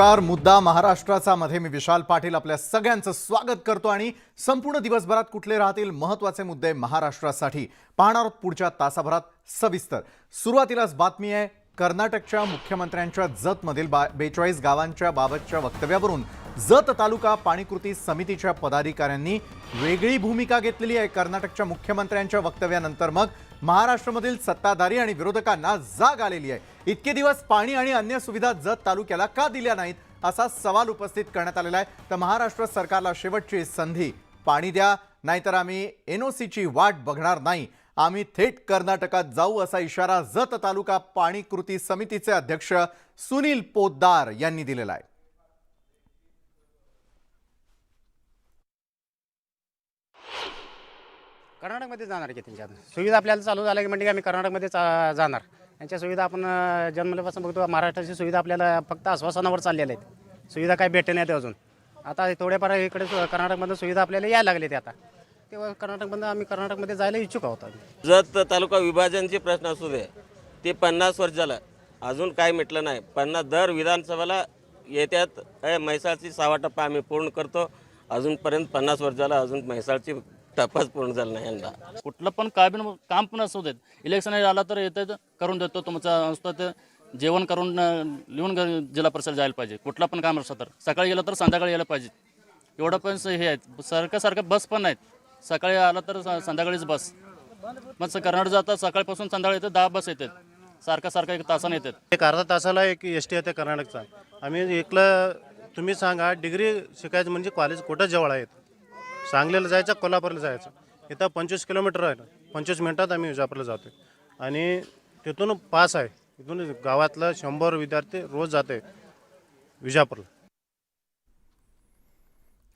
मुद्दा महाराष्ट्राचा मध्ये मी विशाल पाटील आपल्या सगळ्यांचं स्वागत करतो आणि संपूर्ण दिवसभरात कुठले राहतील महत्त्वाचे मुद्दे महाराष्ट्रासाठी पाहणार आहोत पुढच्या तासाभरात सविस्तर। सुरुवातीलाच बातमी आहे कर्नाटकच्या मुख्यमंत्र्यांच्या जतमधील 42 गावांच्या बाबतच्या वक्तव्यावरून जत तालुका पाणीकृती समितीच्या पदाधिकाऱ्यांनी वेगळी भूमिका घेतलेली आहे। कर्नाटकच्या मुख्यमंत्र्यांच्या वक्तव्यानंतर मग महाराष्ट्रामधील सत्ताधारी आणि विरोधकांना जाग आलेली आहे। इतके दिवस पाणी आणि अन्य सुविधा जत तालुक्याला का दिल्या नाहीत असा सवाल उपस्थित करण्यात आलेला आहे। तर महाराष्ट्र सरकारला शेवटची संधी, पाणी द्या नाहीतर आम्ही एनओसीची वाट बघणार नाही, आम्ही थेट कर्नाटकात जाऊ असा इशारा जत तालुका पाणी कृती समितीचे अध्यक्ष सुनील पोद्दार यांनी दिलेला आहे। कर्नाटकमध्ये जाणार की त्यांच्या सुविधा आपल्याला चालू झाल्या की म्हणजे आम्ही कर्नाटकमध्ये जाणार। यांच्या सुविधा आपण जन्मल्यापासून बघतो महाराष्ट्राची सुविधा आपल्याला फक्त आश्वासनावर चाललेल्या आहेत, सुविधा काही भेटत नाहीत अजून। आता थोडेफार इकडे कर्नाटकमधून सुविधा आपल्याला यायला लागले ते आता, तेव्हा आम्ही कर्नाटकमध्ये जायला इच्छुक आहोत। जत तालुका विभाजनचे प्रश्न असू दे, ते 50 वर्ष झालं अजून काय मिटलं नाही। 50 दर विधानसभेला येत्यात म्हैसाळची 6वा टप्पा आम्ही पूर्ण करतो, अजूनपर्यंत 50 वर्ष झालं अजून म्हैसाळची टप्पाच पूर्ण झाला नाही। यंदा कुठलं पण काम पण असू देत, इलेक्शन आला तर येते करून देतो, तुमचं नुसतं ते जेवण करून लिहून जिल्हा परिषद जायला पाहिजे। कुठलं पण काम असलं तर सकाळी गेलं तर संध्याकाळी यायला पाहिजे, एवढं पण हे आहेत। सारखं बस पण नाहीत, सकाळी आला तर संध्याकाळीच बस, मग कर्नाटक जातात सकाळपासून संध्याकाळी येते 10 बस येतात, सारखं 1 तासाने येतात। एक अर्धा तासाला एक एस टी येते कर्नाटकचा। आम्ही एकलं तुम्ही सांगा डिग्री शिकायचं म्हणजे कॉलेज कुठं जवळ आहेत? सांगलीला जायचं, कोल्हापूरला जायचं, इथं 25 किलोमीटर आहे, 25 मिनिटात आम्ही विजापूरला जातो आणि तिथून पास आहे, इथून गावातलं 100 विद्यार्थी रोज जाते विजापूरला।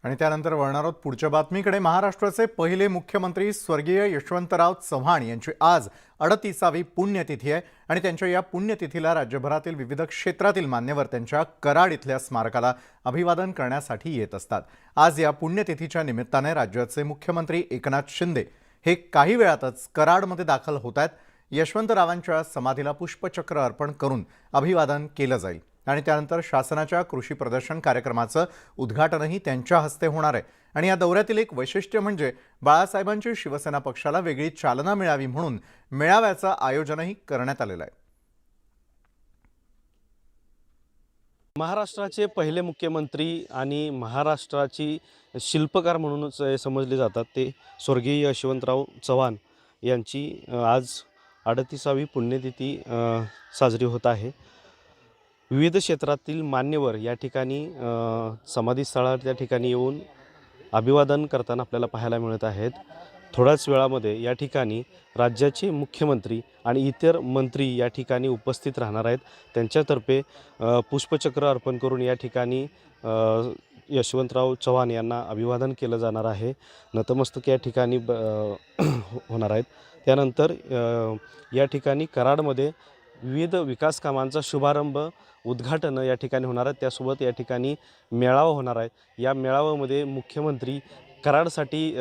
आणि त्यानंतर वळणार आहोत पुढच्या बातमीकडे। महाराष्ट्राचे पहिले मुख्यमंत्री स्वर्गीय यशवंतराव चव्हाण यांची आज 38वी पुण्यतिथी आहे आणि त्यांच्या या पुण्यतिथीला राज्यभरातील विविध क्षेत्रातील मान्यवर त्यांच्या कराड इथल्या स्मारकाला अभिवादन करण्यासाठी येत असतात। आज या पुण्यतिथीच्या निमित्ताने राज्याचे मुख्यमंत्री एकनाथ शिंदे हे काही वेळातच कराडमध्ये दाखल होत आहेत। यशवंतरावांच्या समाधीला पुष्पचक्र अर्पण करून अभिवादन केलं जाईल आणि त्यानंतर शासनाच्या कृषी प्रदर्शन कार्यक्रमाचं उद्घाटनही त्यांच्या हस्ते होणार आहे। आणि या दौऱ्यातील एक वैशिष्ट्य म्हणजे बाळासाहेबांची शिवसेना पक्षाला वेगळी चालना मिळावी म्हणून मेळाव्याचं आयोजनही करण्यात आलेलं आहे। महाराष्ट्राचे पहिले मुख्यमंत्री आणि महाराष्ट्राची शिल्पकार म्हणूनच समजले जातात ते स्वर्गीय यशवंतराव चव्हाण यांची आज 38वी पुण्यतिथी साजरी होत आहे। विविध क्षेत्रातील मान्यवर या ठिकाणी समाधीस्थळावर त्या ठिकाणी येऊन अभिवादन करताना आपल्याला पाहायला मिळत आहेत। थोड्याच वेळामध्ये या ठिकाणी राज्याचे मुख्यमंत्री आणि इतर मंत्री या ठिकाणी उपस्थित राहणार आहेत। त्यांच्यातर्फे पुष्पचक्र अर्पण करून या ठिकाणी यशवंतराव चव्हाण यांना अभिवादन केलं जाणार आहे, नतमस्तक या ठिकाणी होणार आहेत। त्यानंतर या ठिकाणी कराडमध्ये विविध विकास कामांचा शुभारंभ उद्घाटन या ठिकाणी होणार आहे, त्यासोबत या ठिकाणी मेळावा होणार आहे। या मेळाव्यामध्ये मुख्यमंत्री कराडसाठी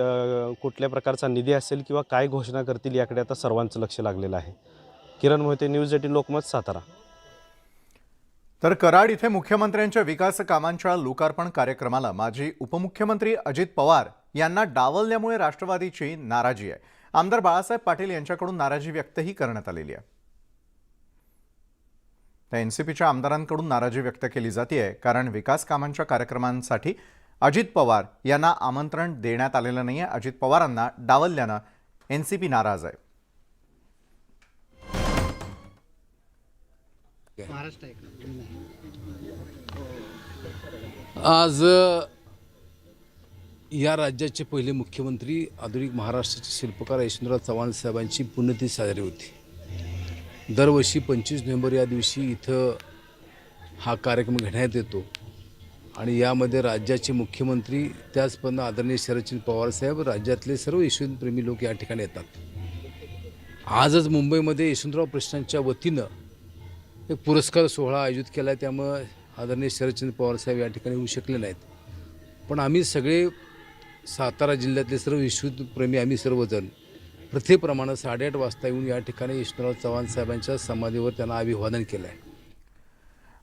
कुठल्या प्रकारचा निधी असेल किंवा काय घोषणा करतील याकडे आता सर्वांचं लक्ष लागलेलं आहे। किरण मोहिते, न्यूज 18 लोकमत, सातारा। तर कराड इथे मुख्यमंत्र्यांच्या विकास कामांच्या लोकार्पण कार्यक्रमाला माजी उपमुख्यमंत्री अजित पवार यांना डावलल्यामुळे राष्ट्रवादीची नाराजी आहे। आमदार बाळासाहेब पाटील यांच्याकडून नाराजी व्यक्तही करण्यात आलेली आहे। एनसीपीच्या आमदारांकडून नाराजी व्यक्त केली जाते कारण विकास कामांच्या कार्यक्रमांसाठी अजित पवार यांना आमंत्रण देण्यात आलेलं नाही आहे। अजित पवारांना डावलल्यानं एनसीपी नाराज आहे। आज या राज्याचे पहिले मुख्यमंत्री आधुनिक महाराष्ट्राचे शिल्पकार यशवंतराव चव्हाण साहेबांची पुण्यतिथी साजरी होती। दरवर्षी 25 नोव्हेंबर या दिवशी इथं हा कार्यक्रम घेण्यात येतो आणि यामध्ये राज्याचे मुख्यमंत्री त्याचप्रमाणे आदरणीय शरदचंद्र पवार साहेब, राज्यातले सर्व यशवंतप्रेमी लोक या ठिकाणी येतात। आजच मुंबईमध्ये यशवंतराव प्रश्नांच्या वतीनं एक पुरस्कार सोहळा आयोजित केला आहे, त्यामुळे आदरणीय शरदचंद्र पवार साहेब या ठिकाणी येऊ शकले नाहीत। पण आम्ही सगळे सातारा जिल्ह्यातले सर्व यशवंतप्रेमी आम्ही सर्वजण प्रथेप्रमाणे 8:30 वाजता येऊन या ठिकाणी यशवंतराव चव्हाण साहेबांच्या समाधीवर त्यांना अभिवादन केलं आहे।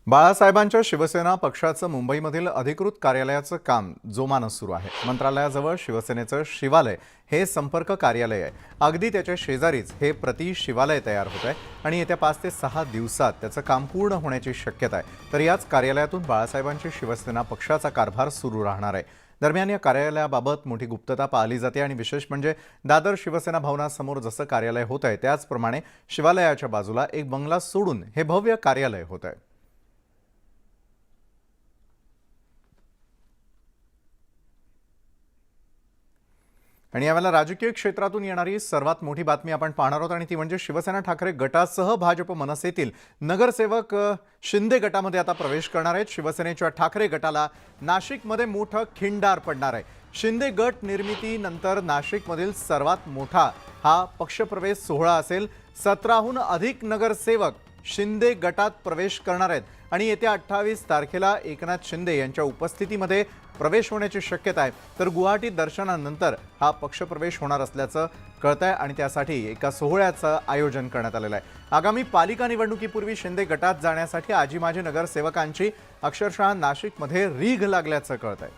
बाळासाहेबांच्या शिवसेना पक्षाचं मुंबईमधील अधिकृत कार्यालयाचं काम जोमानं सुरू आहे. मंत्रालयाजवळ शिवसेनेचं शिवालय हे संपर्क कार्यालय आहे. अगदी त्याच्या शेजारीच हे प्रति शिवालय तयार होत आहे आणि येत्या 5 ते 6 दिवसात त्याचं काम पूर्ण होण्याची शक्यता आहे. तर याच कार्यालयातून बाळासाहेबांची शिवसेना पक्षाचा कारभार सुरू राहणार आहे. दरम्यान या कार्यालयाबाबत मोठी गुप्तता पाळली जाते आणि विशेष म्हणजे दादर शिवसेना भवनासमोर जसं कार्यालय होत आहे त्याचप्रमाणे शिवालयाच्या बाजूला एक बंगला सोडून हे भव्य कार्यालय होत आहे. आणि यावेळेला राजकीय क्षेत्रातून येणारी सर्वात मोठी बातमी आपण पाहणार आहोत आणि ती म्हणजे शिवसेना ठाकरे गटासह भाजप मनसेतील नगरसेवक शिंदे गटामध्ये आता प्रवेश करणार आहेत. शिवसेनेच्या ठाकरे गटाला नाशिकमध्ये मोठं खिंडार पडणार आहे. शिंदे गट निर्मितीनंतर नाशिकमधील सर्वात मोठा हा पक्षप्रवेश सोहळा असेल. 17हून अधिक नगरसेवक शिंदे गटात प्रवेश करणार आहेत आणि येत्या 28 तारखेला एकनाथ शिंदे यांच्या उपस्थितीमध्ये प्रवेश होण्याची शक्यता आहे. तर गुवाहाटी दर्शनानंतर हा पक्षप्रवेश होणार असल्याचं कळतंय आणि त्यासाठी एका सोहळ्याचं आयोजन करण्यात आलेलं आहे. आगामी पालिका निवडणुकीपूर्वी शिंदे गटात जाण्यासाठी आजी माजी नगरसेवकांची अक्षरशः नाशिकमध्ये रीघ लागल्याचं कळतंय.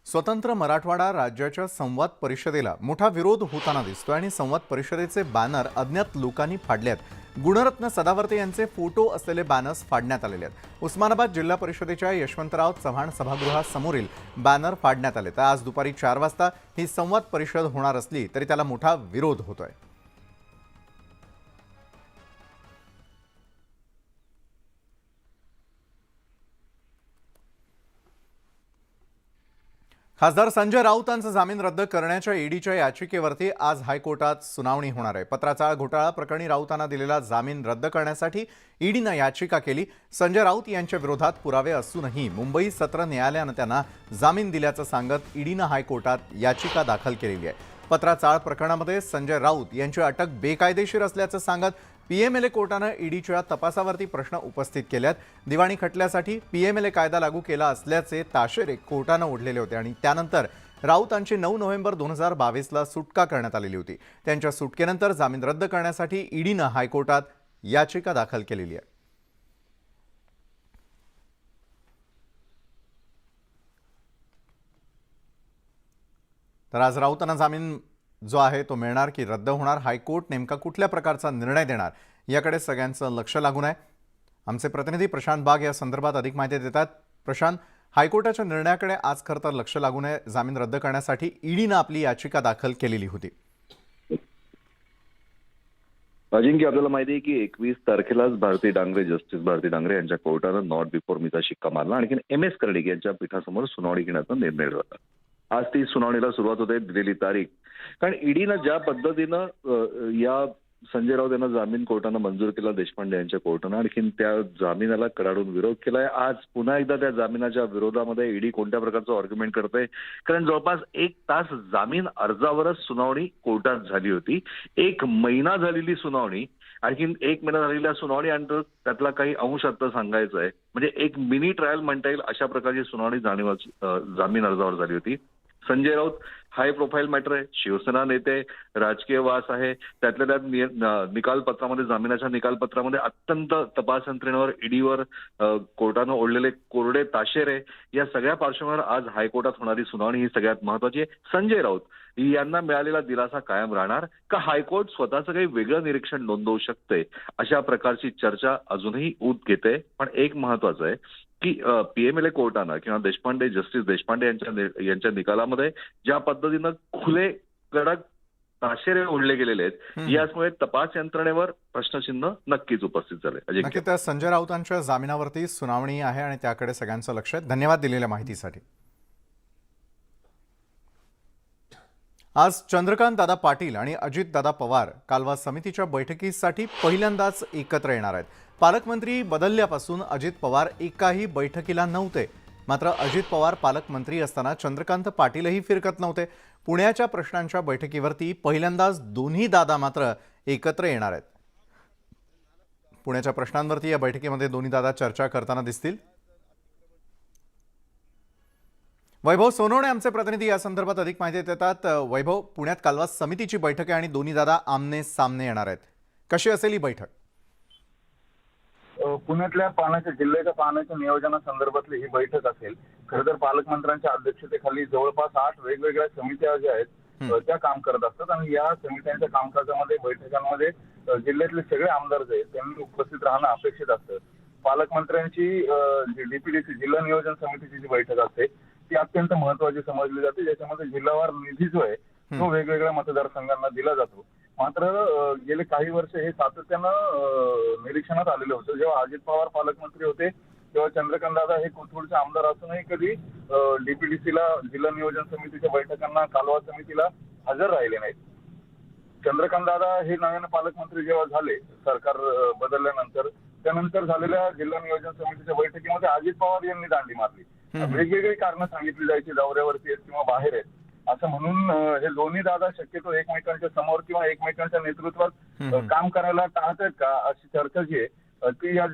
स्वतंत्र मराठवाडा राज्याच्या संवाद परिषदेला मोठा विरोध होताना दिसतोय आणि संवाद परिषदेचे बॅनर अज्ञात लोकांनी फाडले आहेत. गुणरत्न सदावर्ते यांचे फोटो असलेले बॅनर्स फाडण्यात आलेले आहेत. उस्मानाबाद जिल्हा परिषदेच्या यशवंतराव चव्हाण सभागृहासमोरील बॅनर फाडण्यात आले. तर आज दुपारी 4 वाजता ही संवाद परिषद होणार असली तरी त्याला मोठा विरोध होतोय. खासदार संजय राऊतांचा जामीन रद्द करण्याच्या ईडीच्या याचिकेवरती आज हायकोर्टात सुनावणी होणार आहे. पत्राचाळ घोटाळा प्रकरणी राऊतांना दिलेला जामीन रद्द करण्यासाठी ईडीनं याचिका केली. संजय राऊत यांच्या विरोधात पुरावे असूनही मुंबई सत्र न्यायालयानं त्यांना जामीन दिल्याचं सांगत ईडीनं हायकोर्टात याचिका दाखल केलेली आहे. पत्राचाळ प्रकरणामध्ये संजय राऊत यांची अटक बेकायदेशीर असल्याचं सांगत पीएमएलए कोर्टानं ईडीच्या तपासावरती प्रश्न उपस्थित केल्यात. दिवाणी खटल्यासाठी पीएमएलए कायदा लागू केला असल्याचे ताशेरे कोर्टानं ओढलेले होते आणि त्यानंतर राऊतांची 9 नोव्हेंबर 2022ला सुटका करण्यात आलेली होती. त्यांच्या सुटकेनंतर जामीन रद्द करण्यासाठी ईडीनं हायकोर्टात याचिका दाखल केलेली आहे. तर आज राऊतांना जामीन जो आहे तो मिळणार की रद्द होणार, हायकोर्ट नेमका कुठल्या प्रकारचा निर्णय देणार याकडे सगळ्यांचं लक्ष लागून आहे. आमचे प्रतिनिधी प्रशांत बाग या संदर्भात अधिक माहिती देतात. प्रशांत, हायकोर्टाच्या निर्णयाकडे आज खरं तर लक्ष लागून आहे. जामीन रद्द करण्यासाठी ईडीनं आपली याचिका दाखल केलेली होती. अजिंक्य, आपल्याला माहिती आहे की 21 तारखेलाच जस्टिस भारती डांगरे यांच्या कोर्टानं नॉट बिफोर मीचा शिक्का मारला. आणखी MS कर्डिक यांच्या पीठासमोर सुनावणी घेण्याचा निर्णय झाला. आज ती सुनावणीला सुरुवात होते, दिलेली तारीख. कारण ईडीनं ज्या पद्धतीनं या संजय राऊत यांना जामीन कोर्टानं मंजूर केला, देशपांडे यांच्या कोर्टानं, आणखीन त्या जामिनाला कडाडून विरोध केलाय. आज पुन्हा एकदा त्या जामिनाच्या विरोधामध्ये ईडी कोणत्या प्रकारचं आर्ग्युमेंट करते. कारण जवळपास 1 तास जामीन अर्जावरच सुनावणी कोर्टात झाली होती. 1 महिना झालेली सुनावणी, आणखीन 1 महिना झालेल्या सुनावणी आणि त्यातला काही अंश आता सांगायचं आहे. म्हणजे एक मिनी ट्रायल म्हणता येईल अशा प्रकारची सुनावणी जामीन अर्जावर झाली होती. Sanjay Raut high profile matter आहे, शिवसेना नेते, राजकीय वास आहे. त्यातल्या त्यात निकालपत्रामध्ये, जामिनाच्या निकालपत्रामध्ये अत्यंत तपास यंत्रणेवर, ईडीवर कोर्टानं ओढलेले कोरडे ताशेरे, या सगळ्या पार्श्वभूमीवर आज हायकोर्टात होणारी सुनावणी ही सगळ्यात महत्वाची आहे. संजय राऊत यांना मिळालेला दिलासा कायम राहणार का हायकोर्ट स्वतःचं काही वेगळं निरीक्षण नोंदवू शकते, अशा प्रकारची चर्चा अजूनही ऊत घेते. पण एक महत्वाचं आहे की पीएमएलए कोर्टानं किंवा जस्टिस देशपांडे यांच्या निकालामध्ये ज्या पद्धतीनं खुले कडक ताशेरे ओढले गेलेले आहेत, यामुळे तपास यंत्रणेवर प्रश्नचिन्ह नक्कीच उपस्थित झाले. नक्की त्या संजय राऊतांच्या जामिनावरती सुनावणी आहे आणि त्याकडे सगळ्यांचं लक्ष आहे. धन्यवाद दिलेल्या माहितीसाठी. आज चंद्रकांत दादा पाटील आणि अजित दादा पवार कालवा समितीच्या बैठकीसाठी पहिल्यांदाच एकत्र येणार आहेत. पालकमंत्री बदलल्यापासून अजित पवार एकाही बैठकीला नव्हते. मात्र अजित पवार पालकमंत्री असताना चंद्रकांत पाटीलही फिरकत नव्हते. पुण्याच्या प्रश्नांच्या बैठकीवरती पहिल्यांदाच दोन्ही दादा मात्र एकत्र येणार आहेत. पुण्याच्या प्रश्नांवरती या बैठकीमध्ये दोन्ही दादा चर्चा करताना दिसतील. वैभव सोनवणे आमचे प्रतिनिधी या संदर्भात अधिक माहिती देतात. वैभव, पुण्यात कालवा समितीची बैठक आहे आणि दोन्ही दादा आमने सामने येणार आहेत. कशी असेल ही बैठक? पुण्यातल्या पाण्याच्या जिल्ह्याच्या पाण्याच्या नियोजनासंदर्भातली ही बैठक असेल. खरं तर पालकमंत्र्यांच्या अध्यक्षतेखाली जवळपास 8 वेगवेगळ्या समित्या ज्या आहेत त्या काम करत असतात आणि या समित्यांच्या कामकाजामध्ये बैठकांमध्ये जिल्ह्यातले सगळे आमदार जे आहेत त्यांनी उपस्थित राहणं अपेक्षित असतं. पालकमंत्र्यांची डीपीडीसी जिल्हा नियोजन समितीची जी बैठक असते ती अत्यंत महत्वाची समजली जाते, ज्याच्यामध्ये जिल्हावार निधी जो आहे तो वेगवेगळ्या मतदारसंघांना दिला जातो. मात्र गेले काही वर्ष हे सातत्यानं निरीक्षणात आलेलं होतं. जेव्हा अजित पवार पालकमंत्री होते तेव्हा चंद्रकांतदादा हे कोथरूडचे आमदार असूनही कधी डीपीडीसीला जिल्हा नियोजन समितीच्या बैठकांना कालवा समितीला हजर राहिले नाहीत. चंद्रकांतदादा हे नव्याने पालकमंत्री जेव्हा झाले सरकार बदलल्यानंतर, त्यानंतर झालेल्या जिल्हा नियोजन समितीच्या बैठकीमध्ये अजित पवार यांनी दांडी मारली. वेगवेगळी कारणं सांगितली जायची, दौऱ्यावरती आहेत किंवा बाहेर आहेत असं म्हणून हे दोन्ही दादा शक्यतो एकमेकांच्या समोर किंवा एकमेकांच्या नेतृत्वात काम करायला टाळत आहेत का अशी चर्चा जी आहे ती या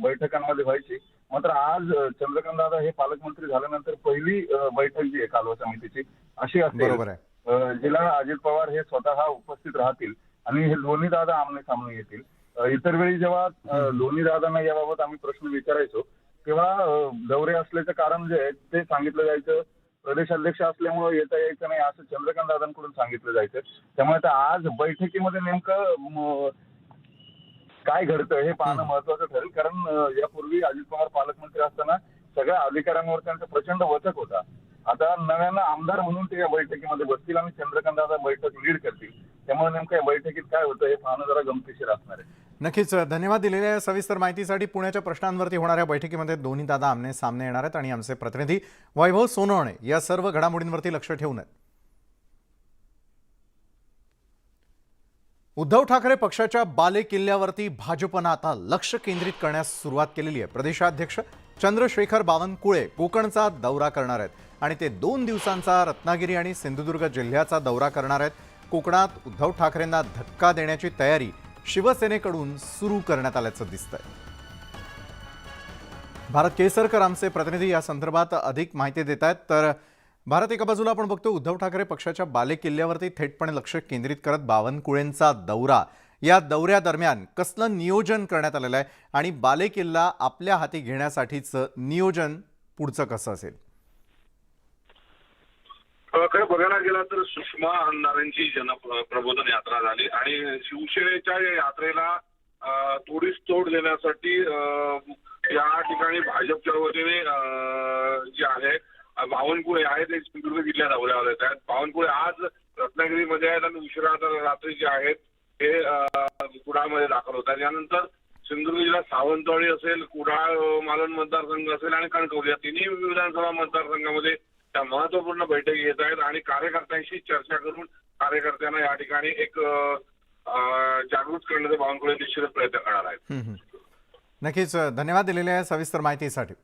बैठकांमध्ये व्हायची. मात्र आज चंद्रकांत दादा हे पालकमंत्री झाल्यानंतर पहिली बैठक जी आहे कालवा समितीची अशी असेल, जिला अजित पवार हे स्वतः उपस्थित राहतील आणि हे दोन्ही दादा आमने सामने येतील. इतर वेळी जेव्हा दोन्ही दादांना याबाबत आम्ही प्रश्न विचारायचो तेव्हा दौरे असल्याचं कारण जे आहे ते सांगितलं जायचं, प्रदेशाध्यक्ष असल्यामुळे येता यायचं नाही असं चंद्रकांत दादांकडून सांगितलं जायचं. त्यामुळे आता आज बैठकीमध्ये नेमकं काय घडतं हे पाहणं महत्वाचं ठरेल. कारण यापूर्वी अजित पवार पालकमंत्री असताना सगळ्या अधिकाऱ्यांवर त्यांचा प्रचंड वचक होता. आता नव्यानं आमदार म्हणून ते या बैठकीमध्ये बसतील आणि चंद्रकांत दादा बैठक लीड करतील. त्यामुळे नेमकं या बैठकीत काय होतं हे पाहणं जरा गमतीशीर असणार आहे. नक्कीच. धन्यवाद दिलेल्या सविस्तर माहितीसाठी. पुण्याच्या प्रश्नांवरती होणाऱ्या बैठकीमध्ये दोन्ही दादा आमने सामने येणार आहेत आणि आमचे प्रतिनिधी वैभव सोनवणे या सर्व घडामोडींवरती लक्ष ठेवून आहेत. उद्धव ठाकरे पक्षाच्या बालेकिल्ल्यावरती भाजपनं आता लक्ष केंद्रित करण्यास सुरुवात केलेली आहे. प्रदेशाध्यक्ष चंद्रशेखर बावनकुळे कोकणचा दौरा करणार आहेत आणि ते 2 दिवसांचा रत्नागिरी आणि सिंधुदुर्ग जिल्ह्याचा दौरा करणार आहेत. कोकणात उद्धव ठाकरेंना धक्का देण्याची तयारी शिवसेनेकडून सुरू करण्यात आल्याचं दिसतंय. भारत केसरकर आमचे प्रतिनिधी या संदर्भात अधिक माहिती देत आहेत. तर भारत, एका बाजूला आपण बघतो उद्धव ठाकरे पक्षाच्या बालेकिल्ल्यावरती थेटपणे लक्ष केंद्रित करत बावनकुळेंचा दौरा, या दौऱ्यादरम्यान कसलं नियोजन करण्यात आलेलं आहे आणि बालेकिल्ला आपल्या हाती घेण्यासाठीचं नियोजन पुढचं कसं असेल? खरं बघायला गेला तर सुषमा अंधारेंची जनप्रबोधन यात्रा झाली आणि शिवसेनेच्या या यात्रेला तोडीस तोड देण्यासाठी या ठिकाणी भाजपच्या वतीने जे आहे बावनकुळे आहेत ते सिंधुदुर्ग जिल्ह्यात दौऱ्यावर येत आहेत. बावनकुळे आज रत्नागिरीमध्ये आहेत आणि उशिरा रात्री जे आहेत ते कुडाळमध्ये दाखल होत आहेत. यानंतर सिंधुदुर्ग जिल्ह्यात सावंतवाडी असेल, कुडाळ मालवण मतदारसंघ असेल आणि कणकवली या तिन्ही विधानसभा मतदारसंघामध्ये त्या महत्वपूर्ण बैठकी घेत आहेत आणि कार्यकर्त्यांशी चर्चा करून कार्यकर्त्यांना या ठिकाणी एक जागृत करण्याचा बावनकुळे निश्चितच प्रयत्न करणार आहेत. नक्कीच. धन्यवाद दिलेल्या सविस्तर माहितीसाठी.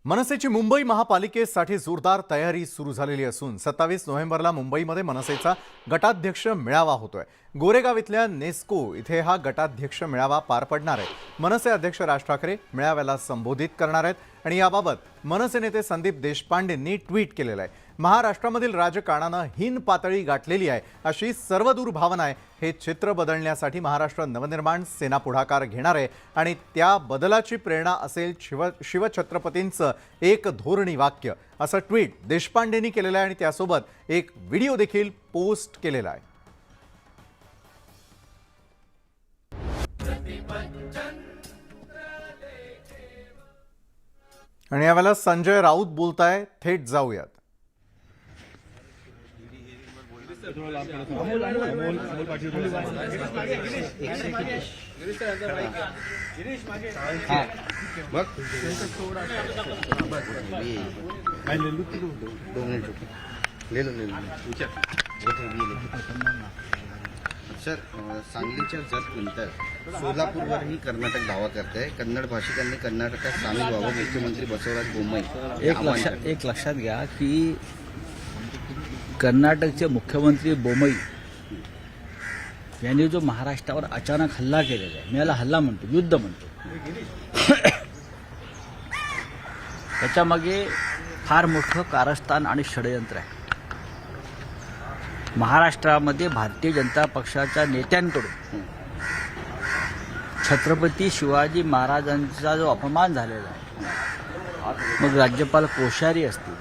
मनसेची मुंबई महापालिकेसाठी जोरदार तयारी सुरू झालेली असून 27 नोव्हेंबरला मुंबईमध्ये मनसेचा गटाध्यक्ष मेळावा होतोय. गोरेगाव इथल्या नेस्को इथे हा गटाध्यक्ष मेळावा पार पडणार आहे. मनसे अध्यक्ष राज ठाकरे मेळाव्याला संबोधित करणार आहेत आणि याबाबत मनसे नेते संदीप देशपांडेंनी ट्विट केलेलं आहे. महाराष्ट्रामधील राजकारणानं हीन पातळी गाठलेली आहे अशी सर्वदूर भावना आहे. हे चित्र बदलण्यासाठी महाराष्ट्र नवनिर्माण सेना पुढाकार घेणार आहे आणि त्या बदलाची प्रेरणा असेल शिवछत्रपतींचं एक धोरणी वाक्य, असं ट्विट देशपांडेंनी केलेलं आहे आणि त्यासोबत एक व्हिडिओ देखील पोस्ट केलेला आहे. आणि यावेळेला संजय राऊत बोलताय, थेट जाऊयात. सर, सांगलीच्या जतनंतर सोलापूरवरही कर्नाटक दावा करत आहे. कन्नड भाषिकांनी कर्नाटकात सामील व्हावं, मुख्यमंत्री बसवराज बोम्मई. एक लक्षात घ्या की कर्नाटकचे मुख्यमंत्री बोम्मई यांनी जो महाराष्ट्रावर अचानक हल्ला केलेला आहे, मी याला हल्ला म्हणतो, युद्ध म्हणतो, त्याच्यामागे फार मोठं कारस्थान आणि षडयंत्र आहे. महाराष्ट्रामध्ये भारतीय जनता पक्षाच्या नेत्यांकडून छत्रपती शिवाजी महाराजांचा जो अपमान झालेला आहे, मग राज्यपाल कोश्यारी असतील,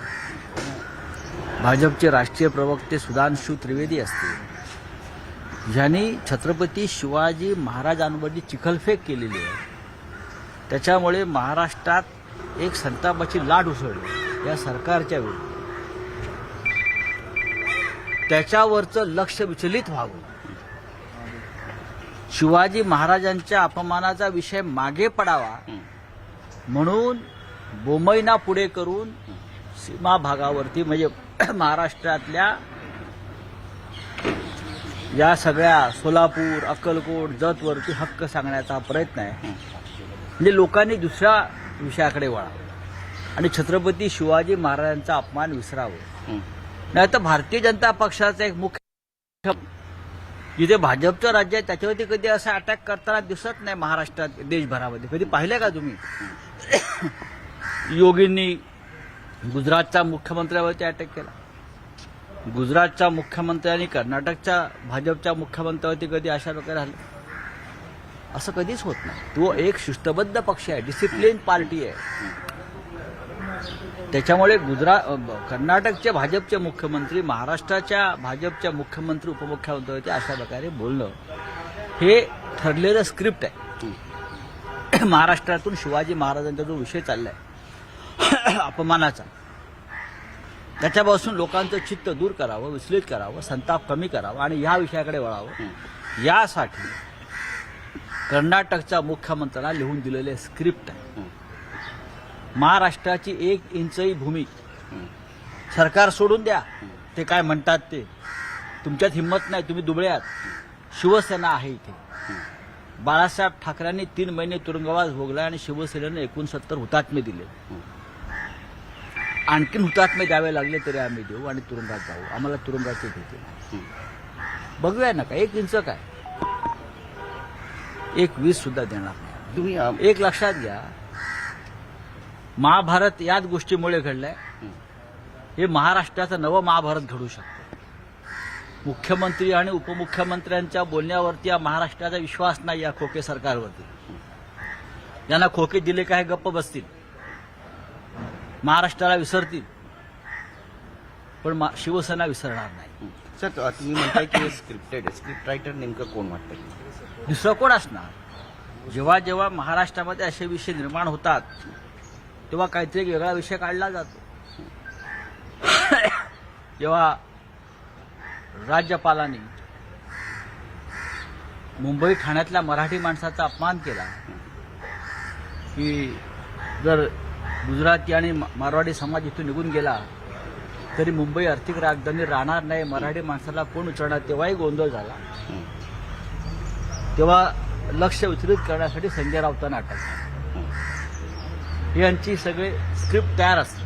भाजपचे राष्ट्रीय प्रवक्ते सुधांशू त्रिवेदी असतील, ज्यांनी छत्रपती शिवाजी महाराजांवरची चिखलफेक केलेली आहे, त्याच्यामुळे महाराष्ट्रात एक संतापाची लाट उसळली या सरकारच्या वेळी. त्याच्यावरचं लक्ष विचलित व्हावं, शिवाजी महाराजांच्या अपमानाचा विषय मागे पडावा म्हणून बोमैना पुढे करून सीमा भागावरती म्हणजे महाराष्ट्रातल्या या सगळ्या सोलापूर, अक्कलकोट, जतवरती हक्क सांगण्याचा प्रयत्न आहे. म्हणजे लोकांनी दुसऱ्या विषयाकडे वळावं आणि छत्रपती शिवाजी महाराजांचा अपमान विसरावं. नाही तर भारतीय जनता पक्षाचा एक मुख्य जिथे भाजपचं राज्य आहे त्याच्यावरती कधी असा अटॅक करताना दिसत नाही महाराष्ट्रात, देशभरामध्ये. कधी पाहिलं का तुम्ही? योगींनी गुजरातच्या मुख्यमंत्र्यावरती अटॅक केला. गुजरातच्या मुख्यमंत्र्यांनी कर्नाटकच्या भाजपच्या मुख्यमंत्र्यावरती कधी अशा प्रकारे झालं? असं कधीच होत नाही. तो एक शिस्तबद्ध पक्ष आहे, डिसिप्लिन पार्टी आहे. त्याच्यामुळे कर्नाटकचे भाजपचे मुख्यमंत्री महाराष्ट्राच्या भाजपच्या मुख्यमंत्री उपमुख्यमंत्र्यावरती अशा प्रकारे बोलणं हे ठरलेलं स्क्रिप्ट आहे. महाराष्ट्रातून शिवाजी महाराजांचा जो विषय चाललाय अपमानाचा, त्याच्यापासून लोकांचं चित्त दूर करावं, विचलित करावं, संताप कमी करावा आणि ह्या विषयाकडे वळावं, यासाठी कर्नाटकच्या मुख्यमंत्र्यांना लिहून दिलेले स्क्रिप्ट आहे. महाराष्ट्राची 1 इंचही भूमी सरकार सोडून द्या, ते काय म्हणतात ते, तुमच्यात हिंमत नाही, तुम्ही दुबळे आहात. शिवसेना आहे इथे. बाळासाहेब ठाकरेंनी 3 महिने तुरुंगवास भोगला आणि शिवसेनेने 69 हुतात्मे दिले. आणखीन हुतात्मे द्यावे लागले तरी आम्ही देऊ आणि तुरुंगात जाऊ. आम्हाला तुरुंगाचे भीती. बघूया ना का 1 इंच काय, 1/20 सुद्धा देणार नाही. तुम्ही एक लक्षात घ्या, महाभारत याच गोष्टीमुळे घडलंय. हे महाराष्ट्राचं नवं महाभारत घडू शकतं. मुख्यमंत्री आणि उपमुख्यमंत्र्यांच्या बोलण्यावरती या महाराष्ट्राचा विश्वास नाही या खोके सरकारवरती. यांना खोके दिले काय गप्प बसतील, महाराष्ट्राला विसरतील, पण शिवसेना विसरणार नाही. सर, तुम्ही म्हणताय की स्क्रिप्टेड, स्क्रिप्ट रायटर नेमकं कोण वाटतं? दुसरं कोण असणार? जेव्हा जेव्हा महाराष्ट्रामध्ये असे विषय निर्माण होतात तेव्हा काहीतरी एक वेगळा विषय काढला जातो. जेव्हा राज्यपालांनी मुंबई ठाण्यातल्या मराठी माणसाचा अपमान केला की जर गुजराती आणि मारवाडी समाज इथून निघून गेला तरी मुंबई आर्थिक राजधानी राहणार नाही, मराठी माणसाला कोण उचलणार, तेव्हाही गोंधळ झाला. तेव्हा लक्ष विचलित करण्यासाठी संजय राऊतांना अटक झाली. यांची सगळे स्क्रिप्ट तयार असते.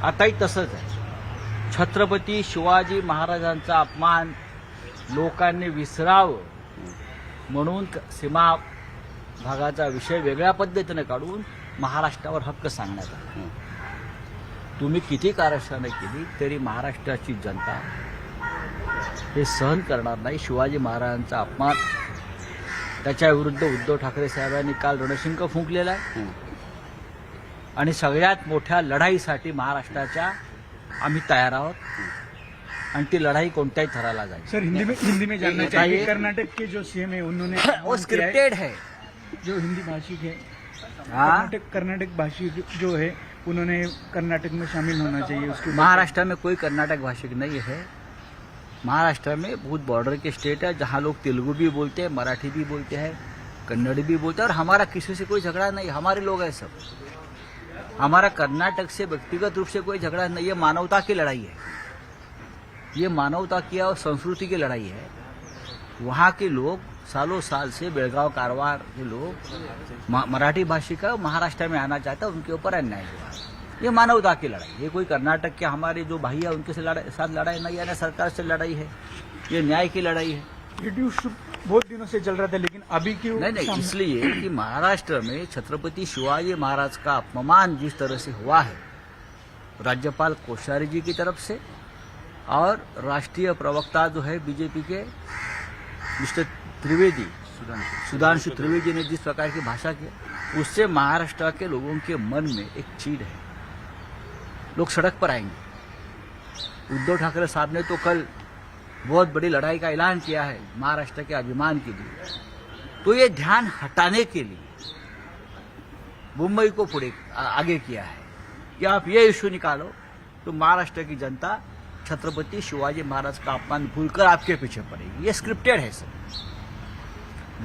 आताही तसंच आहे. छत्रपती शिवाजी महाराजांचा अपमान लोकांनी विसरावं म्हणून सीमा भागाचा विषय वेगळ्या पद्धतीने काढून महाराष्ट्रावर हक्क सांगण्यात आला. तुम्ही किती कारस्थानं केली तरी महाराष्ट्राची जनता हे सहन करणार नाही. शिवाजी महाराजांचा अपमान, त्याच्या विरुद्ध उद्धव ठाकरे साहेबांनी काल रणशिंग फुंकलेला आहे आणि सगळ्यात मोठ्या लढाईसाठी महाराष्ट्राच्या आम्ही तयार आहोत आणि ती लढाई कोणत्याही थराला जाईल. सर, हिंदी में जानना चाहिए, कर्नाटक के जो सीएम है उन्होंने वो स्क्रिप्टेड है, जो हिंदी भाषिक है, हाँ, कर्नाटक भाषिक जो है उन्होंने कर्नाटक में शामिल होना चाहिए. उसके महाराष्ट्र में कोई कर्नाटक भाषिक नहीं है. महाराष्ट्र में बहुत बॉर्डर के स्टेट है जहाँ लोग तेलुगु भी बोलते हैं, मराठी भी बोलते हैं, कन्नड़ भी बोलते हैं और हमारा किसी से कोई झगड़ा नहीं. हमारे लोग हैं सब. हमारा कर्नाटक से व्यक्तिगत रूप से कोई झगड़ा नहीं. ये मानवता की लड़ाई है, ये मानवता की और संस्कृति की लड़ाई है. वहाँ के लोग सालों साल से बेलगांव कारवार के लोग मराठी भाषी का महाराष्ट्र में आना चाहता है, उनके ऊपर अन्याय हुआ. ये मानवता की लड़ाई. ये कोई कर्नाटक के हमारे जो भाई है उनके साथ लड़ाई नहीं है, ना सरकार से लड़ाई है. ये न्याय की लड़ाई है. बहुत दिनों से चल रहा था, लेकिन अभी क्यों नहीं सामने- इसलिए कि महाराष्ट्र में छत्रपति शिवाजी महाराज का अपमान जिस तरह से हुआ है राज्यपाल कोश्यारी जी की तरफ से और राष्ट्रीय प्रवक्ता जो है बीजेपी के मिस्टर त्रिवेदी सुधांशु त्रिवेदी ने जिस प्रकार की भाषा की, उससे महाराष्ट्र के लोगों के मन में एक चीड़ है। लोग सड़क पर आएंगे। उद्धव ठाकरे साहब ने तो कल बहुत बड़ी लड़ाई का ऐलान किया है महाराष्ट्र के अभिमान के लिए, तो ये ध्यान हटाने के लिए मुंबई को आगे किया है कि आप ये इश्यू निकालो तो महाराष्ट्र की जनता छत्रपति शिवाजी महाराज का अपमान भूलकर आपके पीछे पड़ेगी। ये स्क्रिप्टेड है सर,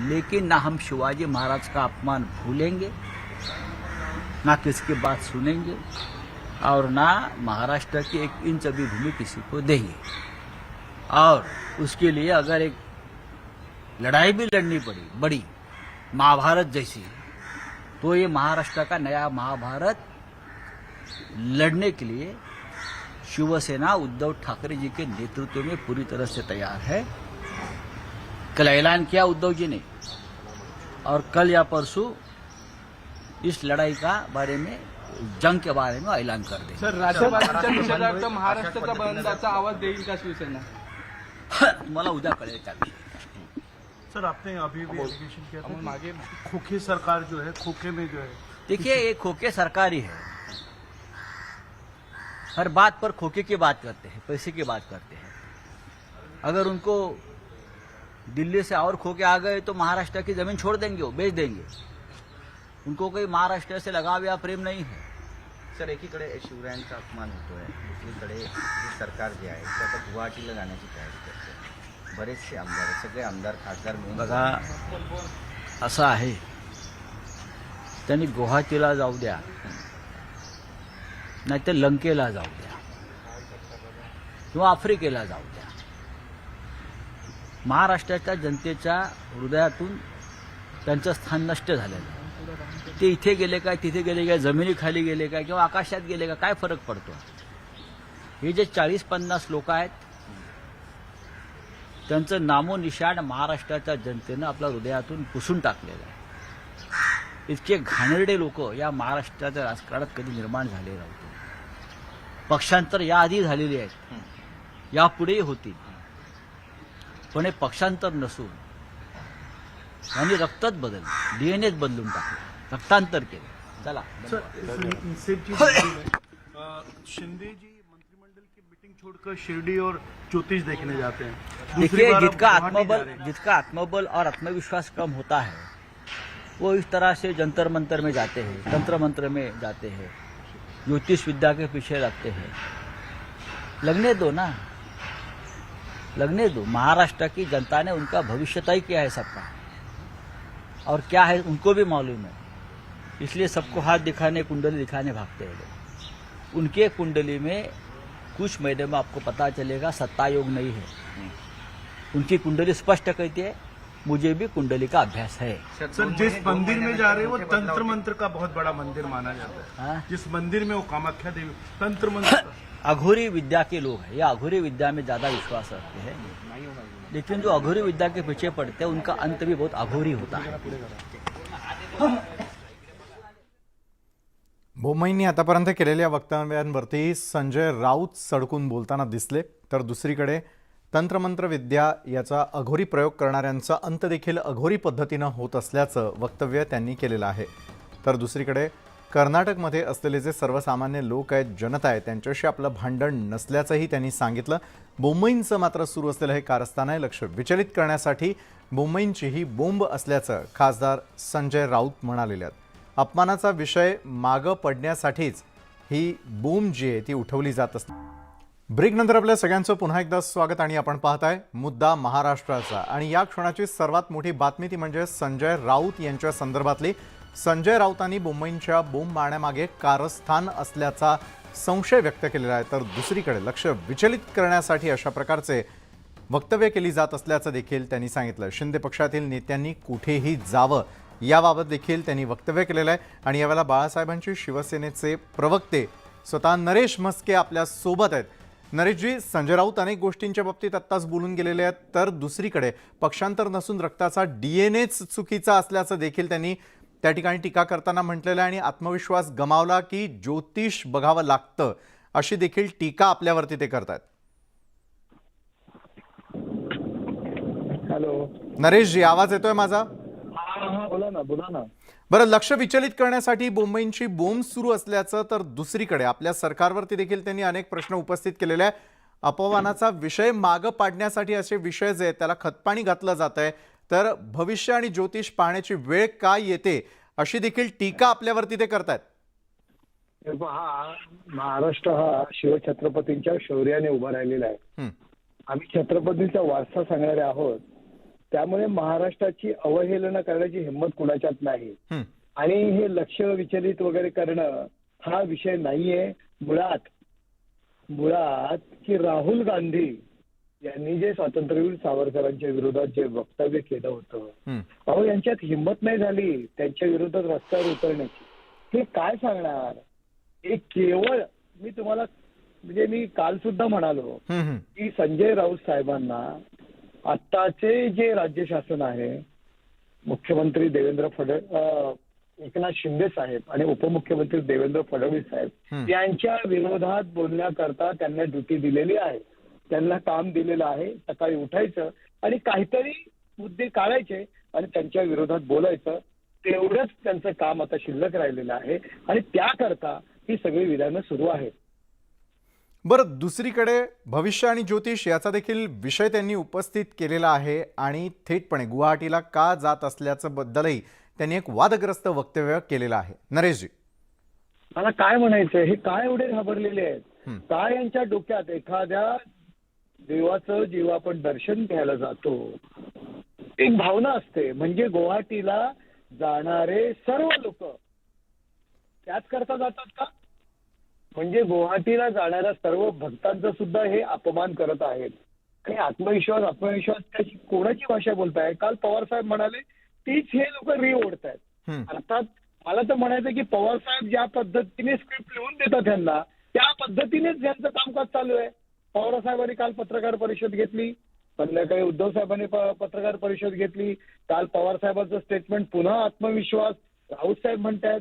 लेकिन ना हम शिवाजी महाराज का अपमान भूलेंगे, ना किसकी बात सुनेंगे और ना महाराष्ट्र की एक इंच भी भूमि किसी को देंगे। और उसके लिए अगर एक लड़ाई भी लड़नी पड़ी बड़ी महाभारत जैसी, तो ये महाराष्ट्र का नया महाभारत लड़ने के लिए शिवसेना उद्धव ठाकरे जी के नेतृत्व में पूरी तरह से तैयार है। कल ऐलान किया उद्धव जी ने और कल या परसों इस लड़ाई का बारे में जंग के बारे में ऐलान कर दें। सर, राष्ट्रवादीच्या निषेधार्थ महाराष्ट्राचा बंदाचा आवाज देईल का शिवसेना? मला उद्या कळेल त्या सर, आपने अभी भी एलिगेशन किया था आगे खोखे सरकार जो है, खोखे में जो है, देखिए ये खोखे सरकारी है, हर बात पर खोखे की बात करते हैं, पैसे की बात करते हैं। अगर उनको दिल्ली से और खोके आ गए तो महाराष्ट्र की जमीन छोड़ देंगे, वो बेच देंगे। उनको कोई महाराष्ट्र से लगाव या प्रेम नहीं है। सर, एकीकडे शिवरायांचा अपमान होतोय, दुसरीकडे ही सरकार जे आहे ते आता गुवाहाटीला जाण्याची तयारी करते. बरेचसे आमदार, सगळे आमदार खासदार मिळून बघा असं आहे, त्यांनी गुवाहाटीला जाऊ द्या नाहीतर लंकेला जाऊ द्या किंवा आफ्रिकेला जाऊ द्या, महाराष्ट्राच्या जनतेच्या हृदयातून त्यांचं स्थान नष्ट झालेलं आहे. ते इथे गेले काय, तिथे गेले काय, जमिनीखाली गेले काय किंवा आकाशात गेले का, काय फरक पडतो? हे जे 40-50 लोक आहेत त्यांचं नामोनिशाण महाराष्ट्राच्या जनतेनं आपल्या हृदयातून पुसून टाकलेलं आहे. इतके घाणेरडे लोक या महाराष्ट्राच्या राजकारणात कधी निर्माण झाले नव्हते. पक्षांतर याआधी झालेली आहेत, यापुढेही होतील, पण हे पक्षांतर नसून यांनी रक्तच बदललं, डीएनएच बदलून टाकलं, रक्तांतर केलं. चला शिंदे जी मंत्रिमंडल की मीटिंग छोड़कर शिरडी और ज्योतिष देखने जाते हैं. देखिए, जिसका आत्मबल और आत्मविश्वास कम होता है वो इस तरह से जंतर मंतर में जाते हैं, तंत्र मंत्र में जाते हैं, ज्योतिष विद्या के पीछे लगते हैं. लगने दो ना, लगने दो. महाराष्ट्र की जनता ने उनका भविष्य तय किया है सबका, और क्या है उनको भी मालूम है. इसलिए सबको हाथ दिखाने, कुंडली दिखाने भागते हैं लोग. उनके कुंडली में कुछ महीने में आपको पता चलेगा सत्ता योग नहीं है. उनकी कुंडली स्पष्ट कहती है मुझे भी कुंडली का अभ्यास है. सर, जिस मंदिर में जा रहे हैं वो तंत्र मंत्र का बहुत बड़ा मंदिर माना जाता है. हाँ? जिस मंदिर में वो कामाख्या देवी तंत्र मंत्र अघोरी विद्या के लोग हैं, या अघोरी विद्या में ज्यादा विश्वास रखते हैं, लेकिन जो अघोरी विद्या के पीछे पड़ते हैं उनका अंत भी बहुत अघोरी होता है. बोम्मईंनी आतापर्यंत केलेल्या वक्तव्यांवरती संजय राऊत सडकून बोलताना दिसले, तर दुसरीकडे तंत्रमंत्र विद्या याचा अघोरी प्रयोग करणाऱ्यांचा अंत देखील अघोरी पद्धतीनं होत असल्याचं वक्तव्य त्यांनी केलेलं आहे. तर दुसरीकडे कर्नाटकमध्ये असलेले जे सर्वसामान्य लोक आहेत, जनता आहे, त्यांच्याशी आपलं भांडण नसल्याचंही त्यांनी सांगितलं. बोम्मईंचं मात्र सुरू असलेलं हे कारस्थान आहे लक्ष विचलित करण्यासाठी बोम्मईंची ही बोंब असल्याचं खासदार संजय राऊत म्हणालेले आहेत. अपमानाचा विषय मागं पडण्यासाठीच ही बोंब जी आहे ती उठवली जात असते. ब्रेकनंतर आपल्या सगळ्यांचं पुन्हा एकदा स्वागत आणि आपण पाहताय मुद्दा महाराष्ट्राचा. आणि या क्षणाची सर्वात मोठी बातमी ती म्हणजे संजय राऊत यांच्या संदर्भातली. संजय राऊतांनी बोम्मईंच्या बोंब मारण्यामागे कारस्थान असल्याचा संशय व्यक्त केलेला आहे. तर दुसरीकडे लक्ष विचलित करण्यासाठी अशा प्रकारचे वक्तव्य केली जात असल्याचं देखील त्यांनी सांगितलं. शिंदे पक्षातील नेत्यांनी कुठेही जावं याबाबत देखील त्यांनी वक्तव्य केलेलं आहे. आणि यावेळेला बाळासाहेबांचे शिवसेनेचे प्रवक्ते स्वतः नरेश म्हस्के आपल्या सोबत आहेत. नरेशजी, संजय राऊत अनेक गोष्टींच्या बाबतीत आत्ताच बोलून गेलेले आहेत, तर दुसरीकडे पक्षांतर नसून रक्ताचा डीएनएच चुकीचा असल्याचं देखील त्यांनी त्या ठिकाणी टीका करताना म्हटलेलं आहे आणि आत्मविश्वास गमावला की ज्योतिष बघावं लागतं अशी देखील टीका आपल्यावरती ते करतायत. हॅलो. नरेशजी, आवाज येतोय माझा? बोला ना. बरं, लक्ष विचलित करण्यासाठी बोंबईंची बोंब सुरू असल्याचं, तर दुसरीकडे आपल्या सरकारवरती देखील त्यांनी अनेक प्रश्न उपस्थित केलेले आहे. अपमानाचा विषय मागं पाडण्यासाठी असे विषय जे आहेत त्याला खतपाणी घातलं जात आहे, तर भविष्य आणि ज्योतिष पाहण्याची वेळ काय येते अशी देखील टीका आपल्यावरती ते करतायत. पहा, महाराष्ट्र हा शिवछत्रपतींच्या शौर्याने उभा राहिलेला आहे. आम्ही छत्रपतींचा वारसा सांगणारे आहोत, त्यामुळे महाराष्ट्राची अवहेलना करण्याची हिंमत कुणाच्यात नाही. आणि हे लक्ष विचलित वगैरे करणं हा विषय नाहीये. मुळात की राहुल गांधी यांनी जे स्वातंत्र्यवीर सावरकरांच्या विरोधात जे वक्तव्य केलं होतं, अहो यांच्यात हिंमत नाही झाली त्यांच्या विरोधात रस्त्यावर उतरण्याची. हे काय सांगणार? हे केवळ मी तुम्हाला म्हणजे मी काल सुद्धा म्हणालो की संजय राऊत साहेबांना आत्ताचे जे राज्य शासन आहे, मुख्यमंत्री एकनाथ शिंदे साहेब आणि उपमुख्यमंत्री देवेंद्र फडणवीस साहेब यांच्या विरोधात बोलण्याकरता त्यांना ड्युटी दिलेली आहे. त्यांना काम दिलेलं आहे. सकाळी उठायचं आणि काहीतरी मुद्दे काढायचे आणि त्यांच्या विरोधात बोलायचं. तेवढंच त्यांचं काम आता शिल्लक राहिलेलं आहे आणि त्याकरता ही सगळी विधानं सुरू आहेत. बरं, दुसरीकडे भविष्य आणि ज्योतिष याचा देखील विषय त्यांनी उपस्थित केलेला आहे आणि थेटपणे गुवाहाटीला का जात असल्याचं बद्दलही त्यांनी एक वादग्रस्त वक्तव्य केलेलं आहे. नरेशजी, मला काय म्हणायचं, हे काय एवढे घाबरलेले आहेत? काय यांच्या डोक्यात? एखाद्या देवाचं जेव्हा आपण दर्शन घ्यायला जातो एक भावना असते, म्हणजे गुवाहाटीला जाणारे सर्व लोक त्याच करता जातात का? म्हणजे गुवाहाटीला जाणाऱ्या सर्व भक्तांचा सुद्धा हे अपमान करत आहेत. आणि आत्मविश्वास त्याची कोणाची भाषा बोलताय? काल पवार साहेब म्हणाले तीच हे लोक ओढतायत. अर्थात मला तर म्हणायचं की पवार साहेब ज्या पद्धतीने स्क्रिप्ट लिहून देतात त्यांना, त्या पद्धतीनेच ज्यांचं कामकाज चालू आहे. पवार साहेबांनी काल पत्रकार परिषद घेतली, संध्याकाळी उद्धव साहेबांनी पत्रकार परिषद घेतली. काल पवार साहेबांचं स्टेटमेंट पुन्हा आत्मविश्वास. राऊत साहेब म्हणतायत,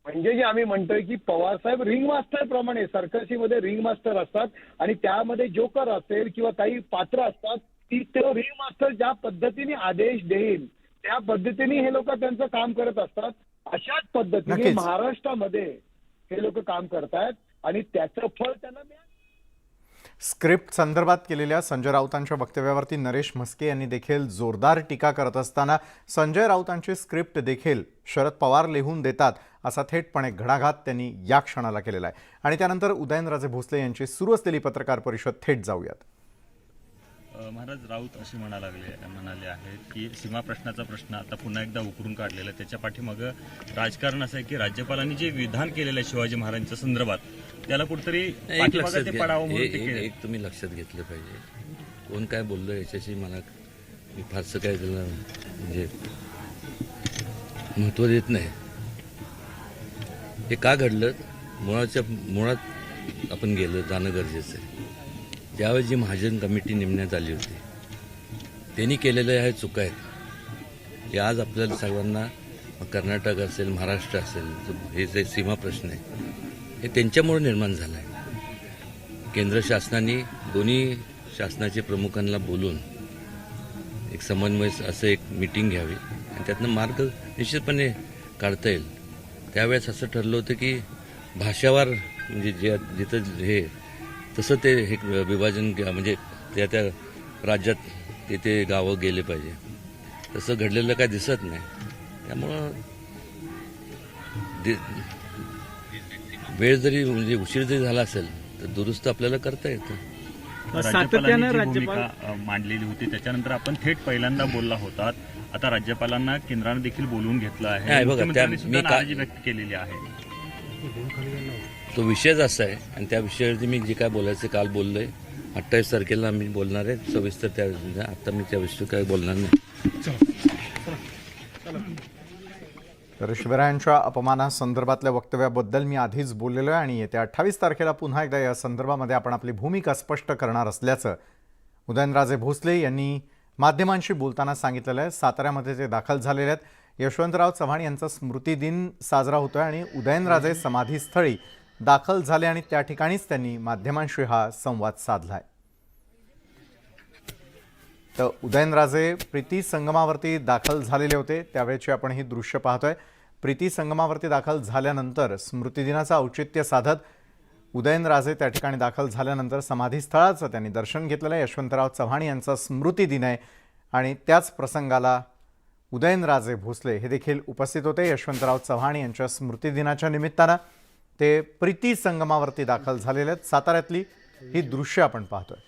म्हणजे जे आम्ही म्हणतोय की पवार साहेब रिंग मास्टर प्रमाणे सर्कसीमध्ये रिंग मास्टर असतात आणि त्यामध्ये जोकर असेल किंवा काही पात्र असतात, ती ते रिंग मास्टर ज्या पद्धतीने आदेश देईल त्या पद्धतीने हे लोक त्यांचं काम करत असतात. अशाच पद्धतीने महाराष्ट्रामध्ये हे लोक काम करतायत आणि त्याचं फळ त्यांना मिळालं. स्क्रिप्ट संदर्भात केलेल्या संजय राऊतांच्या वक्तव्यावरती नरेश म्हस्के यांनी देखील जोरदार टीका करत असताना संजय राऊतांची स्क्रिप्ट देखील शरद पवार लिहून देतात असा थेटपणे घणाघात त्यांनी या क्षणाला केलेला आहे. आणि त्यानंतर उदयनराजे भोसले यांची सुरू असलेली पत्रकार परिषद थेट जाऊयात. महाराज, राऊत असे म्हणाले आहेत की सीमा प्रश्नाचा प्रश्न आता पुन्हा एकदा उकरून काढलेला आहे. त्याच्या पाठीमागं राजकारण असं आहे की राज्यपालांनी जे विधान केलेलं आहे शिवाजी महाराजांच्या संदर्भात त्याला कुठेतरी पडावं म्हणून एक तुम्ही लक्षात घेतलं पाहिजे. कोण काय बोललं याच्याशी मला मी फारसं काय त्याला म्हणजे महत्त्व देत नाही. हे का घडलं मुळात आपण जाणं गरजेचं आहे. ज्यावेळेस जी महाजन कमिटी नेमण्यात आली होती त्यांनी केलेल्या ह्या चुका आहेत. हे आज आपल्याला सर्वांना कर्नाटक असेल महाराष्ट्र असेल हे जे सीमा प्रश्न आहे हे त्यांच्यामुळे निर्माण झाला आहे. केंद्र शासनाने दोन्ही शासनाचे प्रमुखांना बोलून एक समन्वय असं एक मीटिंग घ्यावी आणि त्यातनं मार्ग निश्चितपणे काढता येईल. त्यावेळेस असं ठरलं होतं की भाषावार म्हणजे जिथं हे तसं ते हे विभाजन म्हणजे त्या राज्यात तिथे गावं गेले पाहिजे. तसं घडलेलं काय दिसत नाही. त्यामुळं वेळ जरी म्हणजे उशीर जरी झाला असेल तर दुरुस्त आपल्याला करता येतं. राज्यपालांनी भूमिका मांडलेली होती त्याच्यानंतर आपण थेट पहिल्यांदा बोलला होता. आता राज्यपालांना केंद्राने देखील बोलवून घेतलं आहे. मुख्यमंत्र्यांनी सुद्धा नाराजी व्यक्त केलेली आहे. तो विषयच असा आहे आणि त्या विषयावरती मी जे काय बोलायचं काल बोललोय. 28 तारखेला मी बोलणार आहे सविस्तर. त्या आता मी त्या विषयी काय बोलणार नाही. तर शिवरायांच्या अपमानासंदर्भातल्या वक्तव्याबद्दल मी आधीच बोललेलो आहे आणि येत्या 28 तारखेला पुन्हा एकदा या संदर्भामध्ये आपण आपली भूमिका स्पष्ट करणार असल्याचं उदयनराजे भोसले यांनी माध्यमांशी बोलताना सांगितलेलं आहे. साताऱ्यामध्ये ते दाखल झालेले आहेत. यशवंतराव चव्हाण यांचा स्मृतिदिन साजरा होतोय आणि उदयनराजे समाधीस्थळी दाखल झाले आणि त्या ठिकाणीच त्यांनी माध्यमांशी हा संवाद साधला आहे. तर उदयनराजे प्रीती संगमावरती दाखल झालेले होते त्यावेळेची आपण ही दृश्य पाहतोय. प्रीती संगमावरती दाखल झाल्यानंतर स्मृतिदिनाचं औचित्य साधत उदयनराजे त्या ठिकाणी दाखल झाल्यानंतर समाधीस्थळाचं त्यांनी दर्शन घेतलेलं आहे. यशवंतराव चव्हाण यांचा स्मृतिदिन आहे आणि त्याच प्रसंगाला उदयनराजे भोसले हे देखील उपस्थित होते. यशवंतराव चव्हाण यांच्या स्मृतिदिनाच्या निमित्तानं ते प्रीती संगमावरती दाखल झालेले आहेत. साताऱ्यातली ही दृश्य आपण पाहतोय.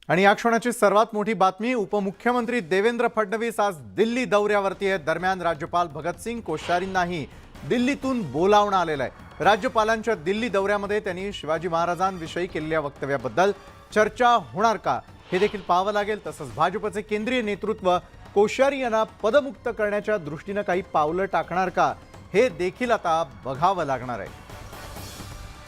आणि या क्षणाची सर्वात मोठी बातमी, उपमुख्यमंत्री देवेंद्र फडणवीस आज दिल्ली दौऱ्यावरती आहेत. दरम्यान राज्यपाल भगतसिंग कोश्यारींनाही दिल्लीतून बोलावणं आलेलं आहे. राज्यपालांच्या दिल्ली दौऱ्यामध्ये त्यांनी शिवाजी महाराजांविषयी केलेल्या वक्तव्याबद्दल चर्चा होणार का हे देखील पाहावं लागेल. तसंच भाजपचे केंद्रीय नेतृत्व कोश्यारी यांना पदमुक्त करण्याच्या दृष्टीनं काही पावलं टाकणार का हे देखील आता बघावं लागणार आहे.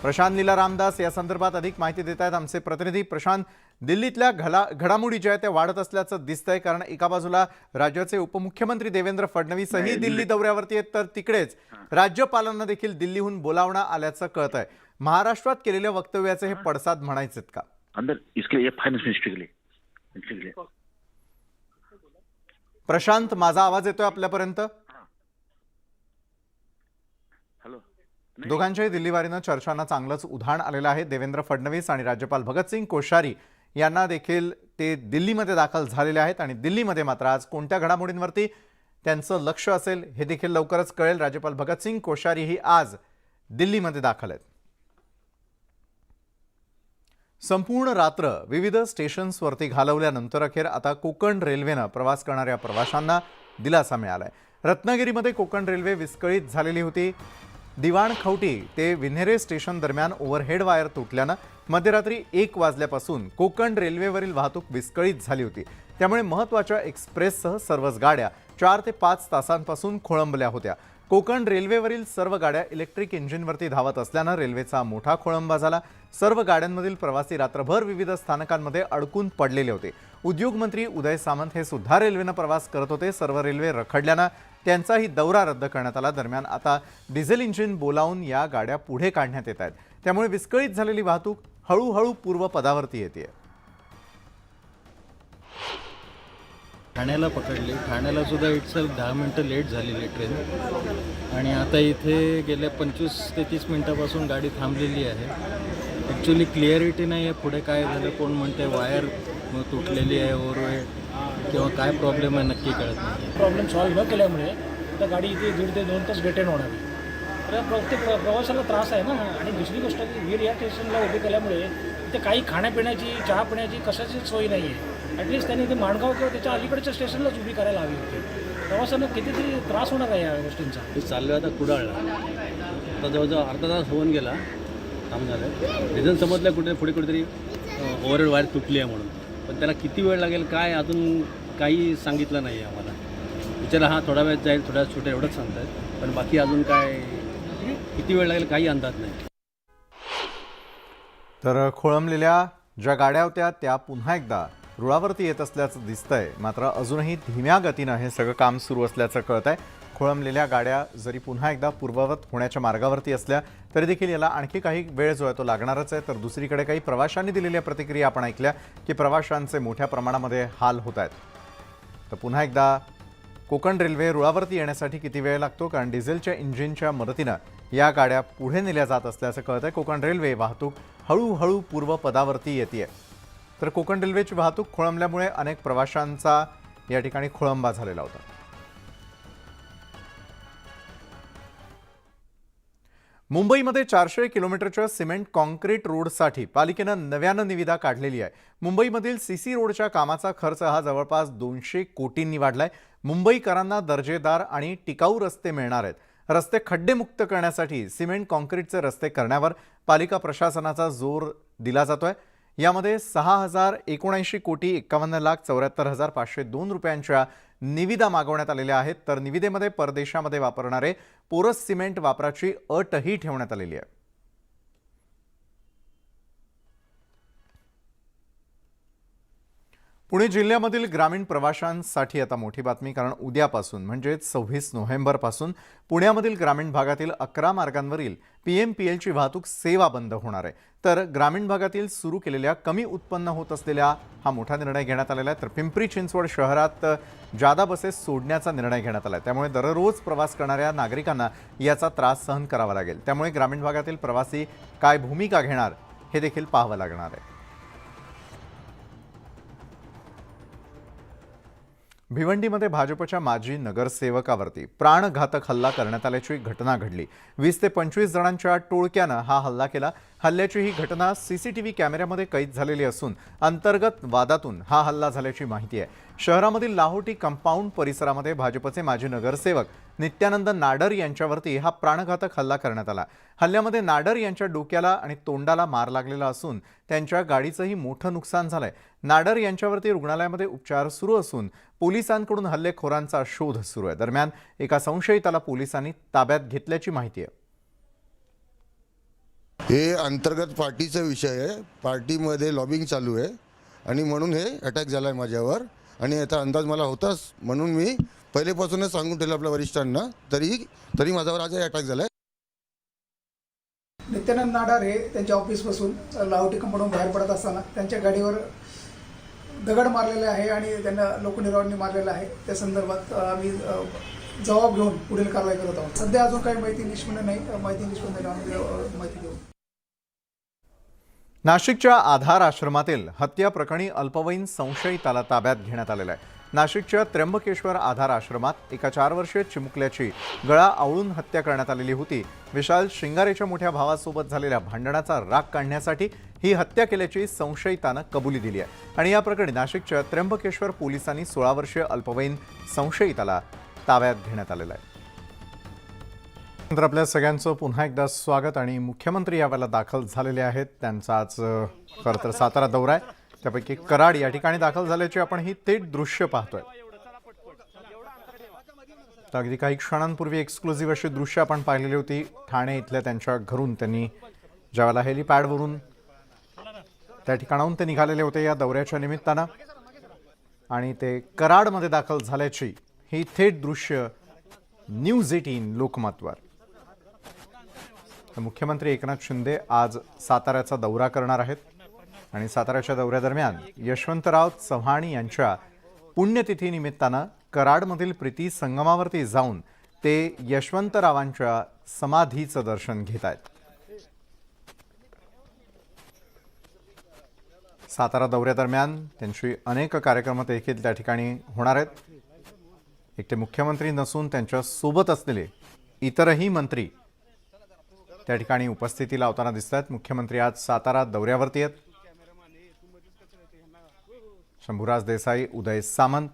प्रशांत लीला रामदास या संदर्भात अधिक माहिती देत आहेत आमचे प्रतिनिधी. प्रशांत, दिल्लीतल्या घडामोडी ज्या आहेत त्या वाढत असल्याचं दिसतंय, कारण एका बाजूला राज्याचे उपमुख्यमंत्री देवेंद्र फडणवीसही दिल्ली दौऱ्यावरती आहेत, तर तिकडेच राज्यपालांना देखील दिल्लीहून बोलावणं आल्याचं कळत आहे. महाराष्ट्रात केलेल्या वक्तव्याचे हे पडसाद म्हणायचेत का? प्रशांत, माझा आवाज येतोय आपल्यापर्यंत? दोघांच्याही दिल्लीवारीनं चर्चांना चांगलंच उधाण आलेलं आहे. देवेंद्र फडणवीस आणि राज्यपाल भगतसिंग कोश्यारी यांना देखील ते दिल्लीमध्ये दाखल झालेले आहेत आणि दिल्लीमध्ये मात्र आज कोणत्या घडामोडींवरती त्यांचं लक्ष असेल हे देखील लवकरच कळेल. राज्यपाल भगतसिंग कोश्यारीही आज दिल्लीमध्ये दाखल आहेत. संपूर्ण रात्र विविध स्टेशन्सवरती घालवल्यानंतर अखेर आता कोकण रेल्वेनं प्रवास करणाऱ्या प्रवाशांना दिलासा मिळालाय. रत्नागिरीमध्ये कोकण रेल्वे विस्कळीत झालेली होती. दिवाणखवटी ते विन्हेरे स्टेशन दरम्यान ओव्हरहेड वायर तुटल्यानं मध्यरात्री 1 वाजल्यापासून कोकण रेल्वेवरील वाहतूक विस्कळीत झाली होती. त्यामुळे महत्त्वाच्या एक्सप्रेससह सर्वच गाड्या 4 ते 5 तासांपासून खोळंबल्या होत्या. कोकण रेल्वेवरील सर्व गाड्या इलेक्ट्रिक इंजिनवरती धावत असल्यानं रेल्वेचा मोठा खोळंबा झाला. सर्व गाड्यांमधील प्रवासी रात्रभर विविध स्थानकांमध्ये अडकून पडलेले होते. उद्योगमंत्री उदय सामंत हे सुद्धा रेल्वेनं प्रवास करत होते. सर्व रेल्वे रखडल्यानं त्यांचाही दौरा रद्द करण्यात आला. दरम्यान आता डिझेल इंजिन बोलावून या गाड्या पुढे काढण्यात येत आहेत. त्यामुळे विस्कळीत झालेली वाहतूक हळूहळू पूर्वपदावरती येते. ठाण्याला पकडली. ठाण्याला सुद्धा इट्सल्फ 10 मिनटं लेट झालेली ट्रेन आणि आता इथे गेल्या 25 ते 30 मिनटापासून गाडी थांबलेली आहे. ॲक्च्युली क्लिअरिटी नाही आहे पुढे काय झालं, कोण म्हणते वायर तुटलेली आहे ओव्हरहेड किंवा काय प्रॉब्लेम आहे नक्की कळत नाही. प्रॉब्लेम सॉल्व्ह न केल्यामुळे आता गाडी इथे 1.5 ते 2 तास डिटेन होणार आहे. तर प्रत्येक प्रवाशाला त्रास आहे ना. आणि दुसरी गोष्ट की वीर या स्टेशनला उभी केल्यामुळे इथे काही खाण्यापिण्याची, चहा पिण्याची कशाचीच सोय नाही आहे. ॲटलिस्ट त्यांनी इथे माणगाव किंवा त्याच्या अलीकडच्या स्टेशनलाच उभी करायला हवी होती. प्रवाशांना कितीतरी त्रास होणार आहे या गोष्टींचा. मी चाललो आता कुडाळला. आता जवळजवळ अर्धा तास होऊन गेला, काम झालं. रिझन समजलं कुठेतरी ओव्हरहेड वायर तुटली आहे म्हणून, पण त्याला किती वेळ लागेल काय अजून काही सांगितलं नाही आहे आम्हाला. विचारा हा थोडा वेळ जाईल, थोड्या सुट्या एवढंच सांगत आहेत, पण बाकी अजून काय किती वेळ लागेल काही अंदाज नाही. तर खोळंबलेल्या ज्या गाड्या होत्या त्या पुन्हा एकदा रुळावरती येत असल्याचं दिसतंय. मात्र अजूनही धीम्या गतीनं हे सगळं काम सुरू असल्याचं कळत आहे. खोळंबलेल्या गाड्या जरी पुन्हा एकदा पूर्ववत होण्याच्या मार्गावरती असल्या तरी देखील याला आणखी काही वेळ जो आहे तो लागणारच आहे. तर दुसरीकडे काही प्रवाशांनी दिलेल्या प्रतिक्रिया आपण ऐकल्या की प्रवाशांचे मोठ्या प्रमाणामध्ये हाल होत आहेत. तर पुन्हा एकदा कोकण रेल्वे रुळावरती येण्यासाठी किती वेळ लागतो, कारण डिझेलच्या इंजिनच्या मदतीनं या गाड्या पुढे नेल्या जात असल्याचं कळत आहे. कोकण रेल्वे वाहतूक हळूहळू पूर्वपदावरती येते. तर कोकण रेल्वेची वाहतूक खोळंबल्यामुळे अनेक प्रवाशांचा या ठिकाणी खोळंबा झालेला होता. मुंबईमध्ये 400 किलोमीटरच्या सिमेंट कॉन्क्रीट रोडसाठी पालिकेनं नव्यानं निविदा काढलेली आहे. मुंबईमधील सीसी रोडच्या कामाचा खर्च हा जवळपास 200 कोटींनी वाढलाय. मुंबईकरांना दर्जेदार आणि टिकाऊ रस्ते मिळणार आहेत. रस्ते खड्डेमुक्त करण्यासाठी सिमेंट कॉन्क्रीटचे रस्ते करण्यावर पालिका प्रशासनाचा जोर दिला जातोय. यामध्ये 6,079,51,74,502 रुपयांच्या निविदा मागवण्यात आलेल्या आहेत. तर निविदेमध्ये परदेशामध्ये वापरणारे पोरस सिमेंट वापराची अटही ठेवण्यात आलेली आहे. पुणे जिल्ह्यामधील ग्रामीण प्रवाशांसाठी आता मोठी बातमी, कारण उद्यापासून म्हणजेच 26 नोव्हेंबरपासून पुण्यामधील ग्रामीण भागातील 11 मार्गांवरील PMPLची वाहतूक सेवा बंद होणार आहे. तर ग्रामीण भागातील सुरू केलेल्या कमी उत्पन्न होत असलेल्या हा मोठा निर्णय घेण्यात आलेला आहे. तर पिंपरी चिंचवड शहरात जादा बसेस सोडण्याचा निर्णय घेण्यात आला आहे. त्यामुळे दररोज प्रवास करणाऱ्या नागरिकांना याचा त्रास सहन करावा लागेल. त्यामुळे ग्रामीण भागातील प्रवासी काय भूमिका घेणार हे देखील पाहावं लागणार आहे. भिवंडीमध्ये भाजपच्या माजी नगरसेवकावरती प्राणघातक हल्ला करण्यात आल्याची घटना घडली. 20 ते 25 जणांच्या टोळक्यानं हा हल्ला केला. हल्ल्याची ही घटना CCTV कॅमेऱ्यामध्ये कैद झालेली असून अंतर्गत वादातून हा हल्ला झाल्याची माहिती आहे. शहरामधील लाहोटी कंपाऊंड परिसरामध्ये भाजपचे माजी नगरसेवक नित्यानंद नाडर यांच्यावरती हा प्राणघातक हल्ला करण्यात आला. हल्ल्यामध्ये नाडर यांच्या डोक्याला आणि तोंडाला मार लागलेला असून त्यांच्या गाडीचंही मोठं नुकसान झालंय. नाडर यांच्यावरती रुग्णालयामध्ये उपचार सुरू असून पोलिसांकडून हल्लेखोरांचा शोध सुरू आहे. दरम्यान एका संशयिताला पोलिसांनी ताब्यात घेतल्याची माहिती आहे. हे अंतर्गत पार्टीचा विषय आहे. पार्टीमध्ये लॉबिंग चालू आहे आणि म्हणून हे अटॅक झाला आहे माझ्यावर. आणि याचा अंदाज मला होताच, म्हणून मी पहिलेपासूनच सांगून ठेवलं आपल्या वरिष्ठांना. तरी माझ्यावर आज अटॅक झाला आहे. नित्यानंद नाडार हे त्यांच्या ऑफिसपासून लाहोटी कंपाऊंडहून बाहेर पडत असताना त्यांच्या गाडीवर दगड मारलेले आहे आणि त्यांना लोखंडी रॉडने मारलेलं आहे. त्या संदर्भात आम्ही जबाब घेऊन पुढील कारवाई करत आहोत. सध्या अजून काही माहिती निष्पन्न नाही. माहिती देऊ. नाशिकच्या आधार आश्रमातील हत्या प्रकरणी अल्पवयीन संशयिताला ताब्यात घेण्यात आलेला आहे. नाशिकच्या त्र्यंबकेश्वर आधार आश्रमात एका 4 वर्षीय चिमुकल्याची गळा आवळून हत्या करण्यात आलेली होती. विशाल शिंगारेच्या मोठ्या भावासोबत झालेल्या भांडणाचा राग काढण्यासाठी ही हत्या केल्याची संशयितानं कबुली दिली आहे. आणि या प्रकरणी नाशिकच्या त्र्यंबकेश्वर पोलिसांनी 16 वर्षीय अल्पवयीन संशयिताला ताब्यात घेण्यात आलेला आहे. नंतर आपल्या सगळ्यांचं पुन्हा एकदा स्वागत. आणि मुख्यमंत्री यावेळेला दाखल झालेले आहेत. त्यांचा आज खरं तर सातारा दौरा आहे. त्यापैकी कराड या ठिकाणी दाखल झाल्याची आपण ही थेट दृश्य पाहतोय. तर अगदी काही क्षणांपूर्वी एक्सक्लुझिव्ह अशी दृश्य आपण पाहिलेली होती. ठाणे इथल्या त्यांच्या घरून त्यांनी ज्यावेळेला हेलिपॅडवरून त्या ठिकाणाहून ते निघालेले होते या दौऱ्याच्या निमित्तानं आणि ते कराडमध्ये दाखल झाल्याची ही थेट दृश्य न्यूज 18 लोकमतवर. मुख्यमंत्री एकनाथ शिंदे आज साताऱ्याचा दौरा करणार आहेत आणि साताऱ्याच्या दौऱ्यादरम्यान यशवंतराव चव्हाण यांच्या पुण्यतिथीनिमित्तानं कराडमधील प्रीती संगमावरती जाऊन ते यशवंतरावांच्या समाधीचं दर्शन घेत आहेत. सातारा दौऱ्यादरम्यान त्यांची अनेक कार्यक्रम देखील त्या ठिकाणी होणार आहेत. एकटे मुख्यमंत्री नसून त्यांच्या सोबत असलेले इतरही मंत्री त्या ठिकाणी उपस्थिती लावताना दिसतात. मुख्यमंत्री आज सातारा दौऱ्यावरती आहेत. शंभूराज देसाई, उदय सामंत,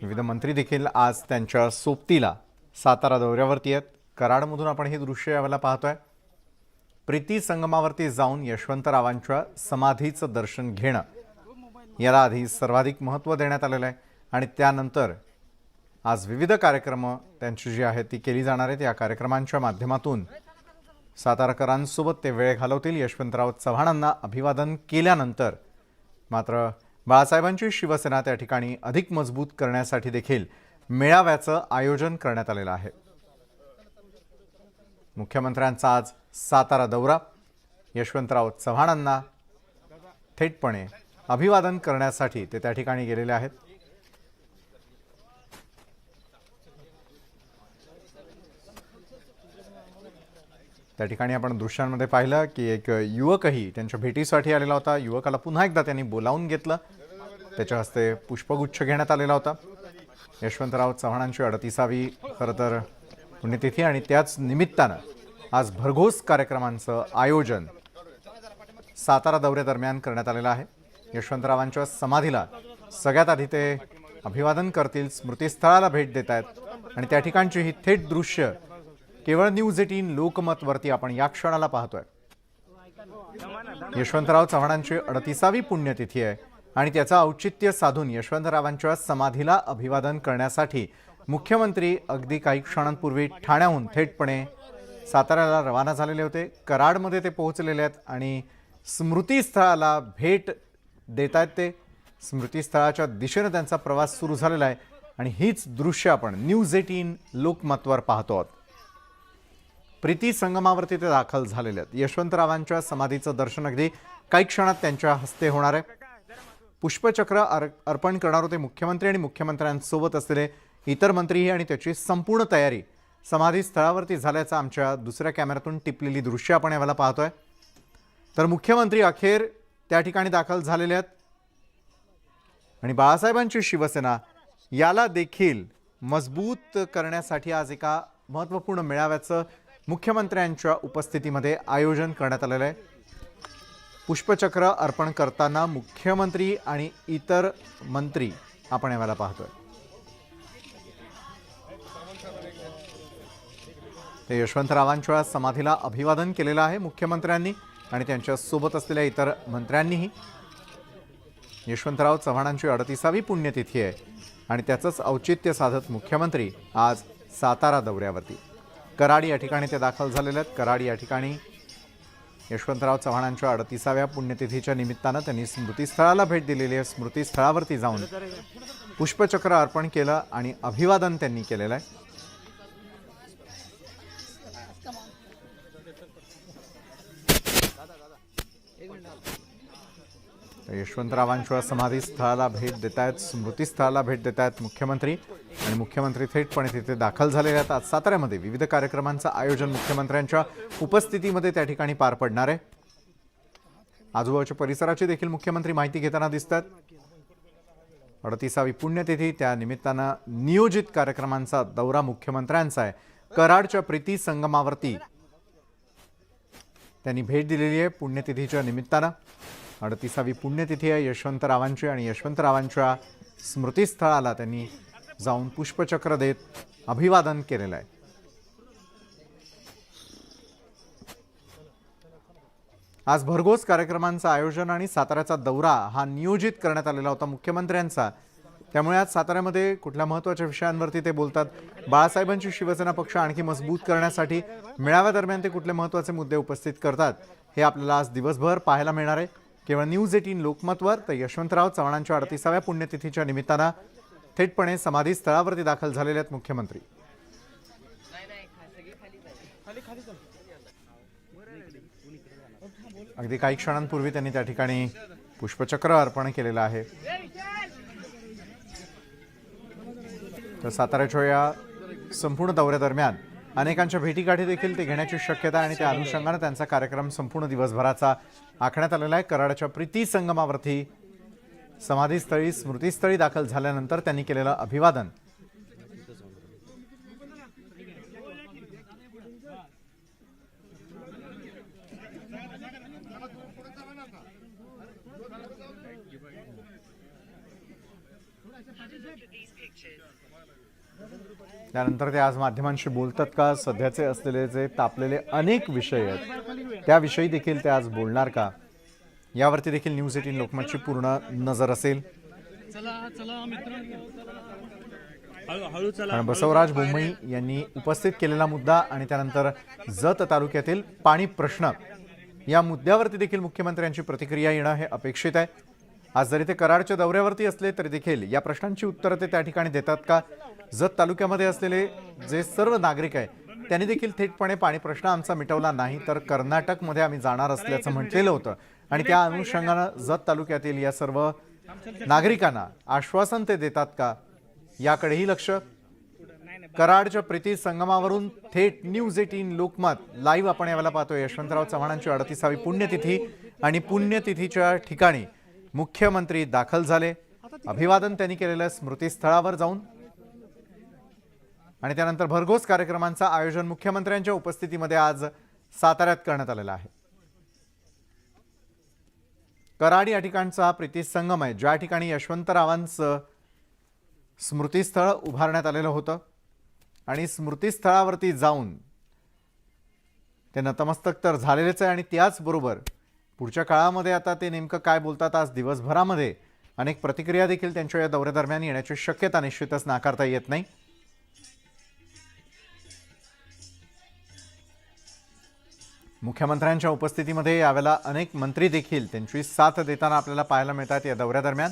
विविध मंत्री देखील आज त्यांच्या सोबतीला सातारा दौऱ्यावरती आहेत. कराडमधून आपण हे दृश्य यावेळेला पाहतोय. प्रीती संगमावरती जाऊन यशवंतरावांच्या समाधीचं दर्शन घेणं याला आधी सर्वाधिक महत्त्व देण्यात आलेलं आहे आणि त्यानंतर आज विविध कार्यक्रम त्यांची जी आहेत ती केली जाणार आहेत. या कार्यक्रमांच्या माध्यमातून सातारकरांसोबत ते वेळ घालवतील. यशवंतराव चव्हाणांना अभिवादन केल्यानंतर मात्र बाळासाहेबांची शिवसेना त्या ठिकाणी अधिक मजबूत करण्यासाठी देखील मेळाव्याचं आयोजन करण्यात आलेलं आहे. मुख्यमंत्र्यांचा आज सातारा दौरा. यशवंतराव चव्हाणांना थेटपणे अभिवादन करण्यासाठी ते त्या ठिकाणी गेलेले आहेत. त्या ठिकाणी आपण दृश्यांमध्ये पाहिलं की एक युवकही त्यांच्या भेटीसाठी आलेला होता. युवकाला पुन्हा एकदा त्यांनी बोलावून घेतलं. त्याच्या हस्ते पुष्पगुच्छ घेण्यात आलेला होता. यशवंतराव चव्हाणांची 38वी खरं तर पुण्यतिथी आणि त्याच निमित्तानं आज भरघोस कार्यक्रमांचं आयोजन सातारा दौऱ्यादरम्यान करण्यात आलेलं आहे. यशवंतरावांच्या समाधीला सगळ्यात आधी ते अभिवादन करतील, स्मृतिस्थळाला भेट देत आहेत आणि त्या ठिकाणची ही थेट दृश्य केवळ न्यूज 18 लोकमतवरती आपण या क्षणाला पाहतोय. यशवंतराव चव्हाणांची 38वी पुण्यतिथी आहे आणि त्याचं औचित्य साधून यशवंतरावांच्या समाधीला अभिवादन करण्यासाठी मुख्यमंत्री अगदी काही क्षणांपूर्वी ठाण्याहून थेटपणे साताऱ्याला रवाना झालेले होते. कराडमध्ये ते पोहोचलेले आहेत आणि स्मृतीस्थळाला भेट देत आहेत. ते स्मृतीस्थळाच्या दिशेने त्यांचा प्रवास सुरू झालेला आहे आणि हीच दृश्य आपण न्यूज 18 लोकमतवर पाहतो आहोत. प्रीती संगमावरती ते दाखल झालेले आहेत. यशवंतरावांच्या समाधीचं दर्शन अगदी काही क्षणात त्यांच्या हस्ते होणार आहे. पुष्पचक्र अर्पण करणार होते मुख्यमंत्री आणि मुख्यमंत्र्यांसोबत असलेले इतर मंत्रीही आणि त्याची संपूर्ण तयारी समाधी स्थळावरती झाल्याचं आमच्या दुसऱ्या कॅमेऱ्यातून टिपलेली दृश्य आपण यावेळेला पाहतोय. तर मुख्यमंत्री अखेर त्या ठिकाणी दाखल झालेले आहेत आणि बाळासाहेबांची शिवसेना याला देखील मजबूत करण्यासाठी आज एका महत्त्वपूर्ण मेळाव्याचं मुख्यमंत्र्यांच्या उपस्थितीमध्ये आयोजन करण्यात आलेलं आहे. पुष्पचक्र अर्पण करताना मुख्यमंत्री आणि इतर मंत्री आपण यावेळेला पाहतोय. ते यशवंतरावांच्या समाधीला अभिवादन केलेलं आहे मुख्यमंत्र्यांनी आणि त्यांच्या सोबत असलेल्या इतर मंत्र्यांनीही. यशवंतराव चव्हाणांची 38वी पुण्यतिथी आहे आणि त्याचंच औचित्य साधत मुख्यमंत्री आज सातारा दौऱ्यावरती. कराड या ठिकाणी ते दाखल झालेले आहेत. कराड या ठिकाणी यशवंतराव चव्हाणांच्या 38व्या पुण्यतिथीच्या निमित्तानं त्यांनी स्मृतीस्थळाला भेट दिलेली आहे. स्मृतीस्थळावरती जाऊन पुष्पचक्र अर्पण केलं आणि अभिवादन त्यांनी केलेलं आहे. यशवंतरावांच्या समाधी स्थळाला भेट देत आहेत, स्मृतीस्थळाला भेट देत आहेत मुख्यमंत्री आणि मुख्यमंत्री थेटपणे तिथे दाखल झालेले आहेत. आज साताऱ्यामध्ये विविध कार्यक्रमांचं आयोजन मुख्यमंत्र्यांच्या उपस्थितीमध्ये त्या ठिकाणी पार पडणार आहे. आजूबाजूच्या परिसराची देखील मुख्यमंत्री माहिती घेताना दिसतात. 38वी पुण्यतिथी त्या निमित्तानं नियोजित कार्यक्रमांचा दौरा मुख्यमंत्र्यांचा आहे. कराडच्या प्रीती संगमावरती त्यांनी भेट दिलेली आहे पुण्यतिथीच्या निमित्तानं. 38वी पुण्यतिथी आहे यशवंतरावांची आणि यशवंतरावांच्या स्मृतीस्थळाला त्यांनी जाऊन पुष्पचक्र देत अभिवादन केलेलं आहे. आज भरघोस कार्यक्रमांचं आयोजन आणि साताऱ्याचा दौरा हा नियोजित करण्यात आलेला होता मुख्यमंत्र्यांचा. त्यामुळे आज साताऱ्यामध्ये कुठल्या महत्त्वाच्या विषयांवरती ते बोलतात, बाळासाहेबांची शिवसेना पक्ष आणखी मजबूत करण्यासाठी मेळाव्यादरम्यान ते कुठले महत्त्वाचे मुद्दे उपस्थित करतात हे आपल्याला आज दिवसभर पाहायला मिळणार आहे. केवळ न्यूज 18 लोकमतवर. तर यशवंतराव चव्हाणांच्या 38व्या पुण्यतिथीच्या निमित्तानं थेटपणे समाधी स्थळावरती दाखल झालेले आहेत मुख्यमंत्री. अगदी काही क्षणांपूर्वी त्यांनी त्या ठिकाणी पुष्पचक्र अर्पण केलेलं आहे. तर साताऱ्याच्या या संपूर्ण दौऱ्यादरम्यान अनेकांच्या भेटीगाठी देखील ते घेण्याची शक्यता आणि त्या अनुषंगाने त्यांचा कार्यक्रम संपूर्ण दिवसभराचा आखण्यात आलेला आहे. कराडच्या प्रीती संगमावरती समाधीस्थळी स्मृतीस्थळी दाखल झाल्यानंतर त्यांनी केलेलं अभिवादन त्यानंतर ते आज माध्यमांशी बोलतात का, सध्याचे असलेले जे तापलेले अनेक विषय आहेत त्याविषयी देखील ते आज बोलणार का, यावरती देखील न्यूज 18 लोकमतची पूर्ण नजर असेल. कारण बसवराज बोम्मई यांनी उपस्थित केलेला मुद्दा आणि त्यानंतर जत तालुक्यातील पाणी प्रश्न या मुद्द्यावरती देखील मुख्यमंत्र्यांची प्रतिक्रिया येणं हे अपेक्षित आहे. आज जरी ते कराडच्या दौऱ्यावरती असले तरी देखील या प्रश्नांची उत्तरं ते त्या ठिकाणी देतात का. जत तालुक्यामध्ये असलेले जे सर्व नागरिक आहे त्यांनी देखील थेटपणे पाणी प्रश्न आमचा मिटवला नाही तर कर्नाटकमध्ये आम्ही जाणार असल्याचं म्हटलेलं होतं आणि त्या अनुषंगानं जत तालुक्यातील या सर्व नागरिकांना आश्वासन ते देतात का, याकडेही लक्ष. कराडच्या प्रीती संगमावरून थेट न्यूज 18 लोकमत लाईव्ह आपण यावेळेला पाहतोय. यशवंतराव चव्हाणांची 38वी पुण्यतिथी आणि पुण्यतिथीच्या ठिकाणी मुख्यमंत्री दाखल झाले. अभिवादन त्यांनी केलेलं स्मृतीस्थळावर जाऊन आणि त्यानंतर भरघोस कार्यक्रमांचं आयोजन मुख्यमंत्र्यांच्या उपस्थितीमध्ये आज साताऱ्यात करण्यात आलेलं आहे. कराड या ठिकाणचा प्रीती संगम आहे ज्या ठिकाणी यशवंतरावांचं स्मृतीस्थळ उभारण्यात आलेलं होतं आणि स्मृतीस्थळावरती जाऊन ते नतमस्तक तर झालेलेच आहे आणि त्याचबरोबर पुढच्या काळामध्ये आता ते नेमकं काय बोलतात आज दिवसभरामध्ये अनेक प्रतिक्रिया देखील त्यांच्या या दौऱ्यादरम्यान येण्याची शक्यता निश्चितच नाकारता येत नाही. मुख्यमंत्र्यांच्या उपस्थितीमध्ये यावेळेला अनेक मंत्री देखील त्यांची साथ देताना आपल्याला पाहायला मिळतात या दौऱ्यादरम्यान.